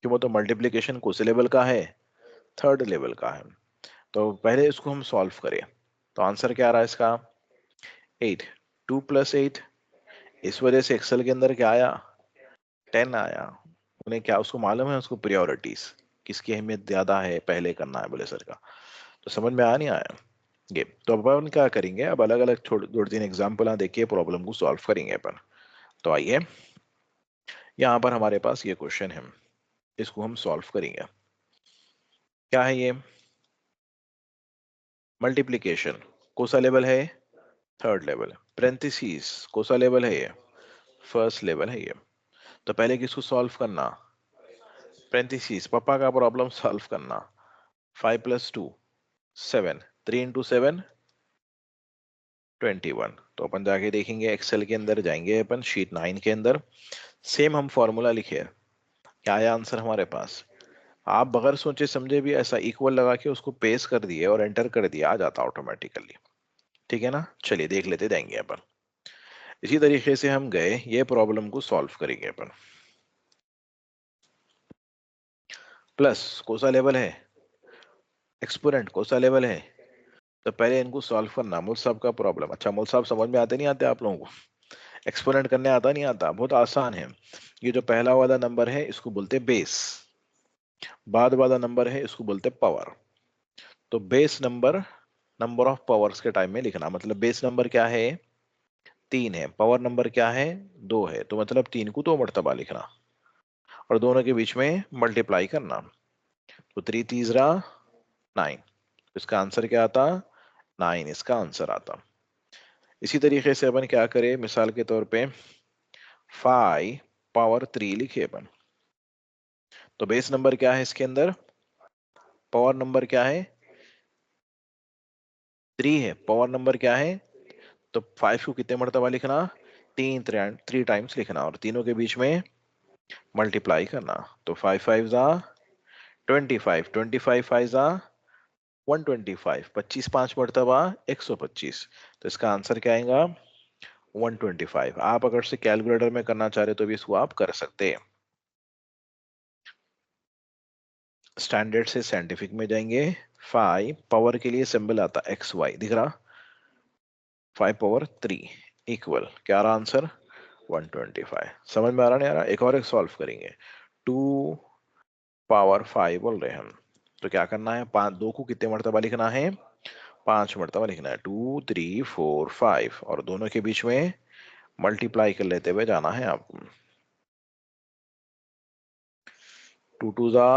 कि वो तो मल्टीप्लीकेशन कोसे लेवल का है, थर्ड लेवल का है। तो पहले इसको हम सॉल्व करें, तो आंसर क्या आ रहा है इसका, 8। 2+8, इस वजह से एक्सेल के अंदर क्या आया, 10 आया। उन्हें क्या उसको मालूम है, उसको प्रियोरिटीज किसकी अहमियत ज्यादा है पहले करना है बोले सर का। तो समझ में आ नहीं आया ये। तो अब अपन क्या करेंगे, अब अलग अलग दो तीन एग्जाम्पल देखिए, प्रॉब्लम को सॉल्व करेंगे अपन। तो आइए, यहाँ पर हमारे पास ये क्वेश्चन है, इसको हम सॉल्व करेंगे। क्या है ये, मल्टीप्लीकेशन कौन लेवल है, थर्ड लेवल। पेरेंथेसिस कौन सा लेवल है ये, फर्स्ट लेवल है ये। तो पहले किसको सॉल्व करना, पेरेंथेसिस पापा का प्रॉब्लम सॉल्व करना। 5+2 7, 3 × 7 21। तो अपन जाके देखेंगे एक्सेल के अंदर, जाएंगे अपन शीट 9 के अंदर, सेम हम फॉर्मूला लिखे, क्या आया आंसर हमारे पास। आप बगैर सोचे समझे भी ऐसा इक्वल लगा के उसको पेस्ट कर दिए और एंटर कर दिया, आ जाता ऑटोमेटिकली, ठीक है ना। चलिए देख लेते जाएंगे अपन। इसी तरीके से हम गए, ये प्रॉब्लम को सॉल्व करेंगे अपन। प्लस कौन सा लेवल है, एक्सपोनेंट कौन सा लेवल है। तो पहले इनको सॉल्व करना, मूल साहब का प्रॉब्लम। अच्छा मूल साहब समझ में आते नहीं आते आप लोगों को, एक्सपोनेंट करने आता नहीं आता, बहुत आसान है। ये जो पहला वाला नंबर है इसको बोलते बेस, बाद वाला नंबर है इसको बोलते पावर। तो base number, number of powers के टाइम में लिखना, मतलब बेस नंबर क्या है, 3 है, पावर नंबर क्या है, 2 है, तो मतलब 3 को 2 मर्तबा लिखना और दोनों के बीच में मल्टीप्लाई करना। तो 3 तीसरा 9, इसका आंसर क्या आता, 9 इसका आंसर आता। इसी तरीके से अपन क्या करें, मिसाल के तौर पे 5 × 3 लिखे अपन। तो बेस नंबर क्या है इसके अंदर, पावर नंबर क्या है, 3 है, पावर नंबर क्या है। तो 5 को कितने मरतबा लिखना, 3 टाइम्स लिखना और तीनों के बीच में मल्टीप्लाई करना। तो 5 5 जा 25, 25 5 जा 125, 25 5 मरतबा 125। तो इसका आंसर क्या आएगा, 125। आप अगर से कैलकुलेटर में करना चाह रहे तो भी इसको आप कर सकते हैं। स्टैंडर्ड से साइंटिफिक में जाएंगे, 5 पावर के लिए सिंबल आता एक्स वाई, दिख रहा, 5/3 इक्वल क्या रहा आंसर, 125। समझ में आ रहा नहीं आ रहा, एक और एक सॉल्व करेंगे। 2 पावर 5 बोल रहे हैं हम, तो क्या करना है, 5 2 को कितने मरतबा लिखना है, 5 मरतबा लिखना है, 2 3 4 5, और दोनों के बीच में मल्टीप्लाई कर लेते हुए जाना है आपको। 2 2 जा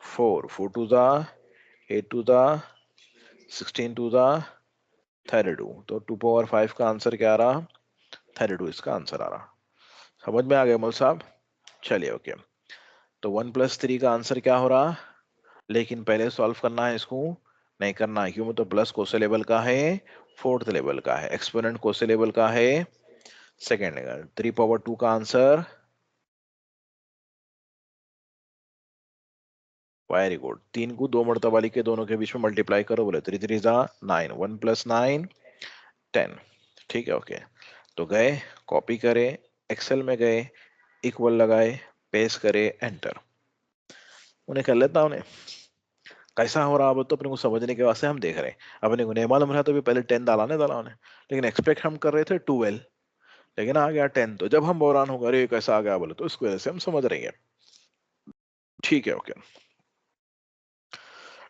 4, 4 2 जा 8, 2 जा 16, 2 जा 32, तो 2 पावर 5 का आंसर क्या आ रहा? 32 इसका आंसर आ रहा। समझ में आ गया मौल साहब? चलिए ओके। तो 1+3 का आंसर क्या हो रहा? लेकिन पहले सॉल्व करना है इसको, नहीं करना है, क्यों? तो प्लस कौन से लेवल का है? 4th लेवल का है। एक्सपोनेंट कौन से लेवल का है? 2nd level. 3 पावर 2 का आंसर, वेरी गुड। 3 को 2 मरतबा लिख के दोनों के बीच में मल्टीप्लाई करो, बोले 3 3 जा 9, 1 + 9 10। ठीक है ओके। तो गए, कॉपी करे, एक्सेल में गए, इक्वल लगाए, पेस्ट करे, एंटर। उन्हें कर लेता उन्हें कैसा हो रहा, अब तो अपने को समझने के वास्ते हम देख रहे हैं। अपने को नहीं मालूम रहा तो भी पहले 10 डाला नहीं डाला उन्हें, लेकिन एक्सपेक्ट हम कर रहे थे 12, लेकिन आ गया 10। तो जब हम बोरान हो गए अरे कैसा आ गया बोले, तो इसकी वजह से हम समझ रहे हैं। ठीक है ओके।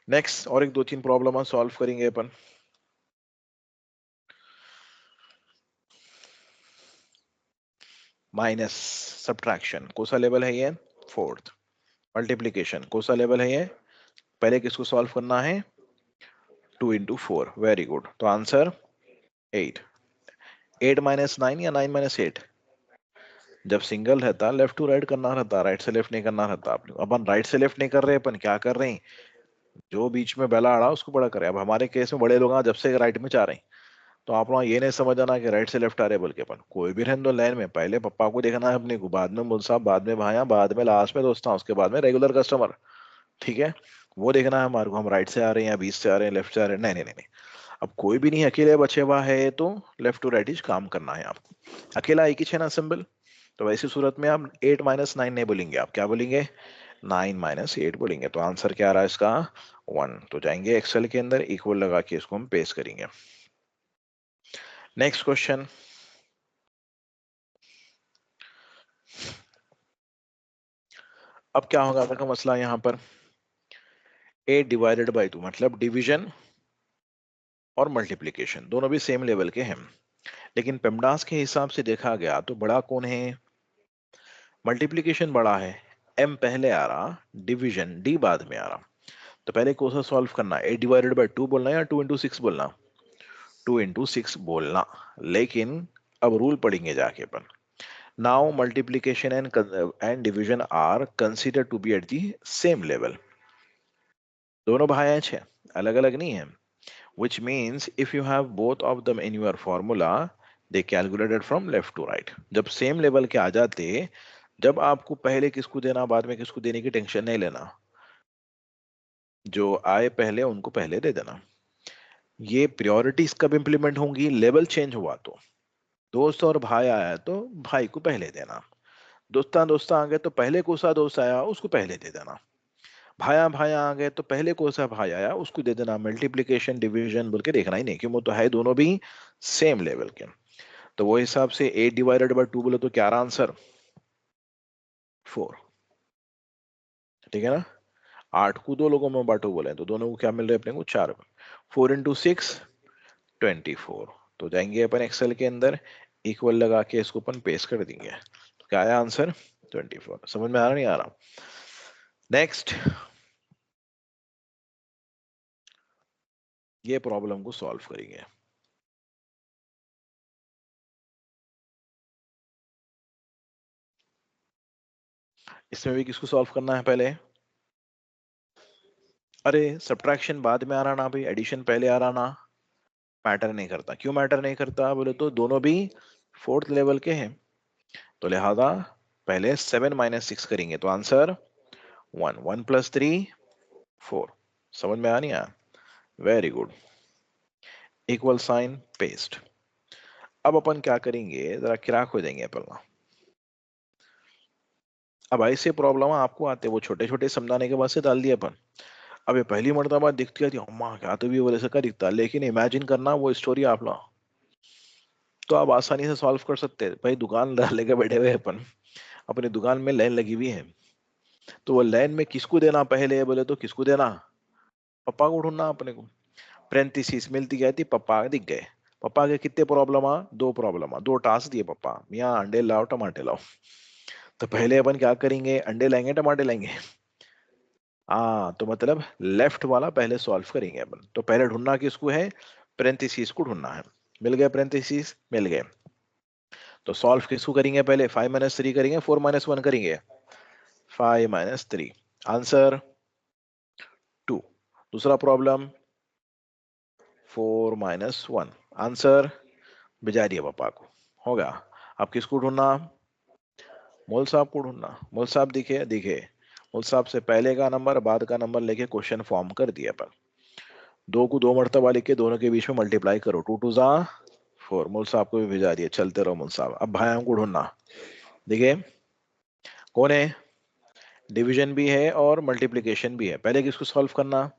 नेक्स्ट और एक 2 3 प्रॉब्लम सॉल्व करेंगे अपन। माइनस सब्ट्रैक्शन कौन सा लेवल है ये? 4th। मल्टीप्लीकेशन कौन सा लेवल है ये? पहले किसको सॉल्व करना है? 2 × 4, वेरी गुड। तो आंसर 8। 8 - 9 या 9 - 8? जब सिंगल रहता लेफ्ट टू राइट करना रहता, राइट से लेफ्ट नहीं करना रहता। अपन राइट से लेफ्ट नहीं कर रहे, अपन क्या कर रहे हैं, जो बीच में बेला अड़ा उसको बड़ा करे। अब हमारे केस में बड़े लोग जब से राइट में चाह रहे हैं, तो आप लोग ये नहीं समझ आना कि राइट से लेफ्ट आ रहे, बल्कि अपन कोई भी रहने दो लाइन में, पहले पप्पा को देखना है अपने को, बाद में मुल साहब, बाद में भाया, बाद में लास्ट में दोस्त, उसके बाद में रेगुलर कस्टमर। ठीक है, वो देखना है हमारे को, हम राइट से आ रहे हैं या बीच से आ रहे हैं, लेफ्ट से आ रहे हैं। नहीं नहीं नहीं नहीं, अब कोई भी नहीं, अकेले बचे हुआ है तो लेफ्ट टू राइट ही काम करना है आपको। अकेला एक ही है ना सिंबल, तो वैसी सूरत में आप 8 - 9 नहीं बोलेंगे, आप क्या बोलेंगे? 9 - 8 बोलेंगे। तो आंसर क्या आ रहा है इसका? 1। तो जाएंगे एक्सेल के अंदर, इक्वल लगा के इसको हम पेस्ट करेंगे। Next question. अब क्या होगा देखो मसला यहाँ पर, 8/2 मतलब डिवीजन और मल्टीप्लीकेशन दोनों भी सेम लेवल के हैं, लेकिन पेमडास के हिसाब से देखा गया तो बड़ा कौन है? मल्टीप्लीकेशन बड़ा है, m पहले आ रहा, डिवीजन d बाद में आ रहा। तो पहले कौन सा सॉल्व करना? 8/2 बोलना या 2 × 6 बोलना? 2 × 6 बोलना, लेकिन अब रूल पढ़ेंगे जाके अपन। Now multiplication and division are consider to be at the same level. दोनों भाई हैं, अलग अलग नहीं है। which means if you have both of them in your formula, they calculated from left to right। जब सेम लेवल के आ जाते, जब आपको पहले किसको देना बाद में किसको देने की टेंशन नहीं लेना, जो आए पहले उनको पहले दे देना। ये प्रायोरिटीज कब इंप्लीमेंट होंगी? लेवल चेंज हुआ तो। दोस्त और भाई आया तो भाई को पहले देना, दोस्ता दोस्ता आ गए तो पहले कौन सा दोस्त आया उसको पहले दे देना, भाया भाया आ गए तो पहले कौन सा भाई आया उसको दे देना। मल्टीप्लीकेशन डिवीजन बोल के देखना ही नहीं, क्यों? वो तो है दोनों भी सेम लेवल के। तो वो हिसाब से 8/2 बोले तो क्या आंसर? 4। ठीक है ना? 8 को 2 लोगों में बांटो बोले तो दोनों को क्या मिल रहा है अपने को? 4। 4 × 6 24। तो जाएंगे अपन एक्सेल के अंदर, इक्वल लगा के इसको अपन पेस्ट कर देंगे। तो क्या आया आंसर? 24। समझ में आ रहा नहीं आ रहा? नेक्स्ट, ये प्रॉब्लम को सॉल्व करेंगे। इसमें भी किसको सॉल्व करना है पहले? अरे सब्ट्रैक्शन बाद में आ रहा ना भाई, एडिशन पहले आ रहा ना, मैटर नहीं करता। क्यों मैटर नहीं करता बोले तो दोनों भी 4th लेवल के हैं, तो लिहाजा पहले 7 - 6 करेंगे तो आंसर 1। 1 + 3 4। समझ में आ नहीं आया? Very good. Equal sign, paste. अब अपन क्या करेंगे, जरा क्रैक हो जाएंगे अपन। अब ऐसे प्रॉब्लम आपको आते, वो छोटे छोटे समझाने के बाद से डाल दिए अपन। अब ये पहली मर्तबा दिखती है अम्मा क्या, तो भी वो जैसे का दिखता, लेकिन इमेजिन करना वो स्टोरी आप लो, तो आप आसानी से सॉल्व कर सकते हैं। भाई दुकान लेके बैठे हुए हैं अपन, अपनी दुकान में लाइन लगी हुई है, तो वो लाइन में किसको देना पहले बोले तो किसको देना? पापा को ढूंढना अपने को। पेरेंथीसिस मिलती गई थी, पप्पा दिख गए। पप्पा के कितने प्रॉब्लम आ, दो प्रॉब्लम आ, दो टास्क दिए पप्पा, मियाँ अंडे लाओ टमाटे लाओ। तो पहले अपन क्या करेंगे, अंडे लाएंगे टमाटे लाएंगे। हाँ, तो मतलब लेफ्ट वाला पहले सॉल्व करेंगे अपन। तो पहले ढूंढना किसको है, पेरेंथीसिस को ढूंढना है। मिल गए पेरेंथीसिस, मिल गए। तो सॉल्व किसको करेंगे, पहले 5 - 3 करेंगे, 4 - 1 करेंगे। 5 - 3 आंसर 2। दूसरा प्रॉब्लम 4 - 1 आंसर भिजा दिया पापा को, होगा। अब किसको ढूंढना, मोल साहब को ढूंढना। मोल साहब दिखे, दिखे। मोल साहब से पहले का नंबर बाद का नंबर लेके क्वेश्चन फॉर्म कर दिया अपन। दो को दो मरतबा लिख के दोनों के बीच में मल्टीप्लाई करो, 2 - 2 = 4। मोल साहब को भी भिजा दिया, चलते रहो मोल साहब। अब भाई हमको ढूंढना, देखिए कौन है, डिवीजन भी है और मल्टीप्लिकेशन भी है। पहले किसको सॉल्व करना,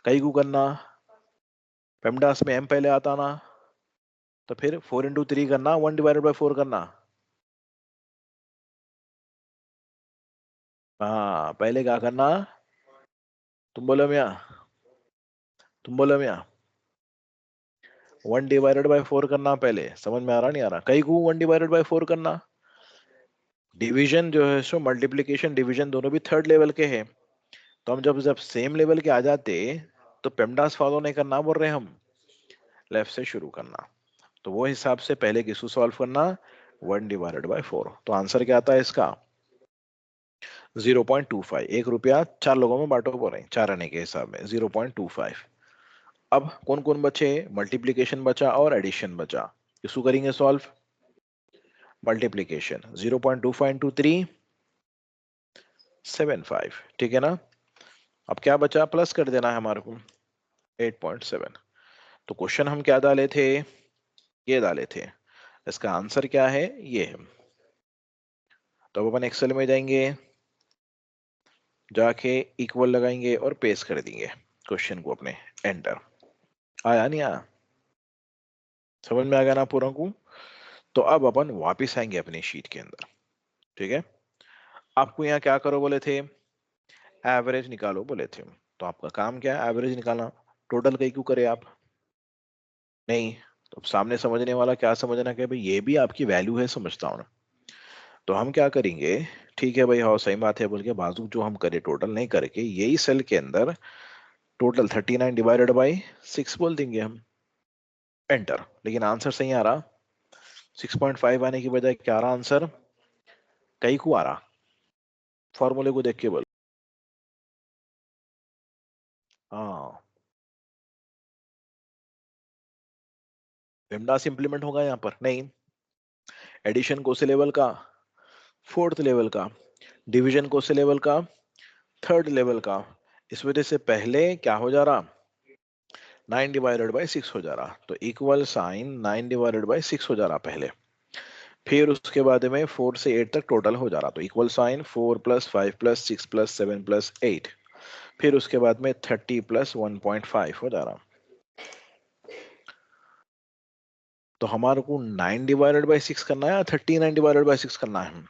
कई को करना। पेमडास में एम पहले आता ना, तो फिर 4 × 3 करना, 1/4 करना। हाँ, पहले क्या करना, तुम बोलो मियाँ, तुम बोलो मियाँ, 1/4 करना पहले। समझ में आ रहा नहीं आ रहा, कई को 1/4 करना। डिवीजन जो है सो मल्टीप्लिकेशन डिवीजन दोनों भी थर्ड लेवल के हैं। तो हम जब जब सेम लेवल के आ जाते तो पेमडास फॉलो नहीं करना बोल रहे हम, लेफ्ट से शुरू करना। तो वो हिसाब से पहले किसको सॉल्व करना, 1/4। तो आंसर क्या आता है इसका, 0.25। 1 रुपया 4 लोगों में बांटो बोल रहे हैं, 4 आने के हिसाब में 0.25। अब कौन कौन बचे, मल्टीप्लिकेशन बचा और एडिशन बचा। इसको करेंगे सॉल्व। मल्टीप्लिकेशन 0.25 × 3 75, ठीक है ना। अब क्या बचा, प्लस कर देना है हमारे को, 8.7। तो क्वेश्चन हम क्या डाले थे, ये डाले थे। इसका आंसर क्या है, ये है। तो अब अपन एक्सेल में जाएंगे, जाके इक्वल लगाएंगे और पेस्ट कर देंगे क्वेश्चन को अपने, एंटर। आया नहीं आया, समझ में आ गया ना पूरा को। तो अब अपन वापस आएंगे अपनी शीट के अंदर, ठीक है। आपको यहाँ क्या करो बोले थे, एवरेज निकालो बोले थे। तो आपका काम क्या है, एवरेज निकालना। टोटल कहीं क्यों करे आप, नहीं। तो सामने समझने वाला क्या समझना कि भाई ये भी आपकी वैल्यू है, समझता हूँ ना। तो हम क्या करेंगे, ठीक है भाई, हाँ सही बात है बोल के बाजू जो हम करे टोटल नहीं करके यही सेल के अंदर टोटल 39/6 बोल देंगे हम, एंटर। लेकिन आंसर सही आ रहा, 6.5 आने की बजाय क्या आ रहा आंसर, कई को आ रहा। फॉर्मूले को देख के बोल, हाँ विमडास इंप्लीमेंट होगा यहाँ पर, नहीं। एडिशन कौन से लेवल का, फोर्थ लेवल का। डिवीजन कौन से लेवल का, थर्ड लेवल का। इस वजह से पहले क्या हो जा रहा, 9/6 हो जा रहा। तो इक्वल साइन 9/6 हो जा रहा पहले। फिर उसके बाद में 4 से 8 तक टोटल हो जा रहा। तो इक्वल साइन 4 + 5 + 6 + 7 + 8। फिर उसके बाद में 30 + 1.5 हो जा रहा। तो हमारे को 9/6 करना है या 39/6 करना है,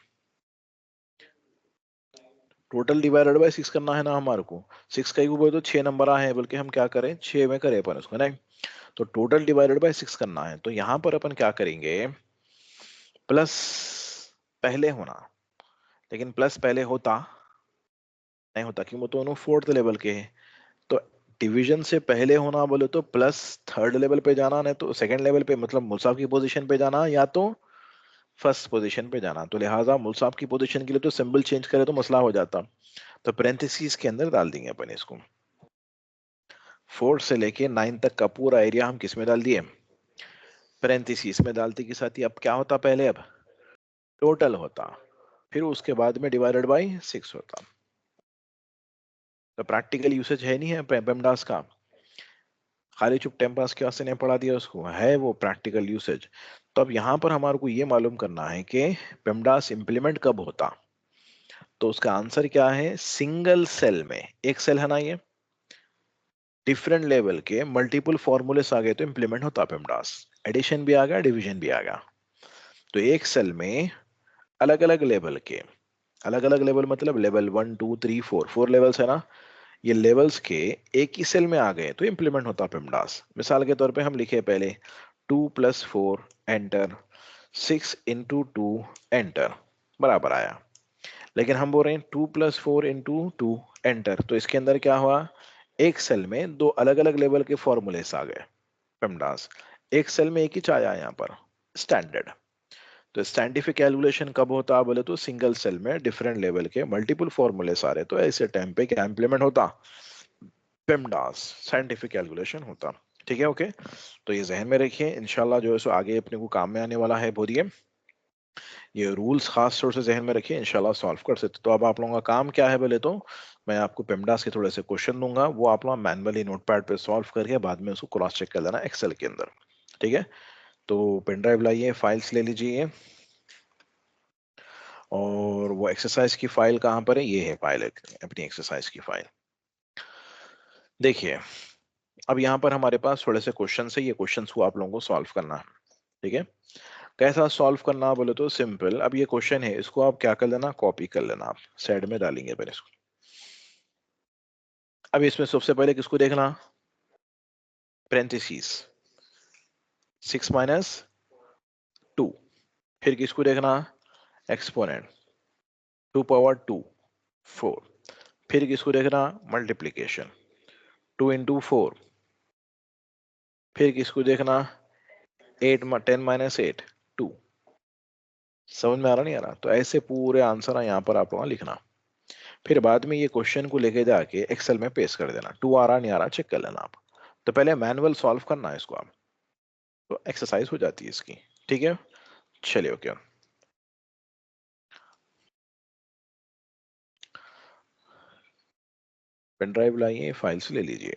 टोटल /6 करना है ना हमारे को। 6 कई को बोले तो 6 नंबर आए हैं, बल्कि हम क्या करें 6 में करें अपन उसको, नहीं। तो टोटल /6 करना है। तो यहां पर अपन क्या करेंगे, प्लस पहले होना। लेकिन प्लस पहले होता नहीं होता, क्यों, वो दोनों फोर्थ लेवल के हैं। तो डिवीजन से पहले होना बोले तो प्लस थर्ड लेवल पे जाना, नहीं तो सेकंड लेवल पे, मतलब मुसाफ की पोजीशन पे जाना, या तो फर्स्ट पोजीशन पे जाना। तो लिहाजा मुसाफ की पोजीशन के लिए तो सिंबल चेंज करे तो मसला हो जाता। तो पेरेंथेसिस के अंदर डाल देंगे अपन इसको। 4 से लेके 9 तक का पूरा एरिया हम किस में डाल दिए, पेरेंथेसिस में डालते के साथ ही अब क्या होता, पहले अब टोटल होता, फिर उसके बाद में /6 होता। तो प्रैक्टिकल यूसेज है नहीं है पेमडास का, खाली चुप टाइम पास के वास्ते नहीं पढ़ा दिया उसको, है वो प्रैक्टिकल यूसेज। तो अब यहाँ पर हमारे को ये मालूम करना है कि पेमडास इंप्लीमेंट कब होता। तो उसका आंसर क्या है, सिंगल सेल में, एक सेल है ना ये, डिफरेंट लेवल के मल्टीपल फॉर्मूलेस आ गए तो इंप्लीमेंट होता पेमडास। एडिशन भी आ गया, डिवीजन भी आ गया। तो एक सेल में अलग अलग लेवल के, अलग अलग लेवल मतलब लेवल 1 2 3 4, 4 लेवल्स है ना। ये लेवल्स के एक ही सेल में आ गए तो इंप्लीमेंट होता पिमडास। मिसाल के तौर पे हम लिखे पहले 2+4 एंटर, 6 × 2 एंटर, बराबर आया। लेकिन हम बोल रहे हैं 2+4 × 2 एंटर, तो इसके अंदर क्या हुआ, एक सेल में दो अलग अलग लेवल के फॉर्मूलेस आ गए पिमडास, एक सेल में एक ही आया यहाँ पर स्टैंडर्ड। तो स्टैंडिफिक कैलकुलेशन कब होता है बोले तो सिंगल सेल में डिफरेंट लेवल के मल्टीपल फॉर्मूलेस आ रहे, तो ऐसे टाइम पे क्या इंप्लीमेंट होता, पिमडास साइंटिफिक कैलकुलेशन होता। ठीक है, ओके। तो ये जहन में रखिए, इंशाल्लाह जो है सो आगे अपने को काम में आने वाला है। बोलिए, ये रूल्स खास तौर से जहन में रखिए, इंशाल्लाह सॉल्व कर सकते। तो अब आप लोगों का काम क्या है बोले तो मैं आपको पिमडास के थोड़े से क्वेश्चन दूंगा, वो आप लोग मैनुअली नोटपैड पे सॉल्व करके बाद में उसको क्रॉस चेक कर लेना एक्सेल के अंदर। ठीक है, तो पेन ड्राइव लाइए, फाइल्स ले लीजिए, और वो एक्सरसाइज की फाइल कहाँ पर है, ये है फाइल अपनी एक्सरसाइज की फाइल। देखिए, अब यहाँ पर हमारे पास थोड़े से क्वेश्चन है, ये क्वेश्चन को आप लोगों को सॉल्व करना है। ठीक है, कैसा सॉल्व करना बोले तो सिंपल, अब ये क्वेश्चन है, इसको आप क्या कर लेना, कॉपी कर लेना, आप साइड में डालेंगे पहले इसको। अब इसमें सबसे पहले किसको देखना, पेरेंथीसिस 6 - 2, फिर किसको देखना, एक्सपोनेंट 2 ^ 2 4, फिर किसको देखना, मल्टीप्लीकेशन 2 × 4, फिर किसको देखना, 10 - 8 2। समझ में आ रहा नहीं आ रहा, तो ऐसे पूरे आंसर है यहाँ पर आप लोगों को लिखना, फिर बाद में ये क्वेश्चन को लेके जाके एक्सेल में पेस्ट कर देना, 2 आ रहा नहीं आ रहा चेक कर लेना आप। तो पहले मैनुअल सॉल्व करना है इसको आप, तो एक्सरसाइज हो जाती है इसकी। ठीक है, चलिए ओके। पेन ड्राइव लाइए, फाइल्स ले लीजिए।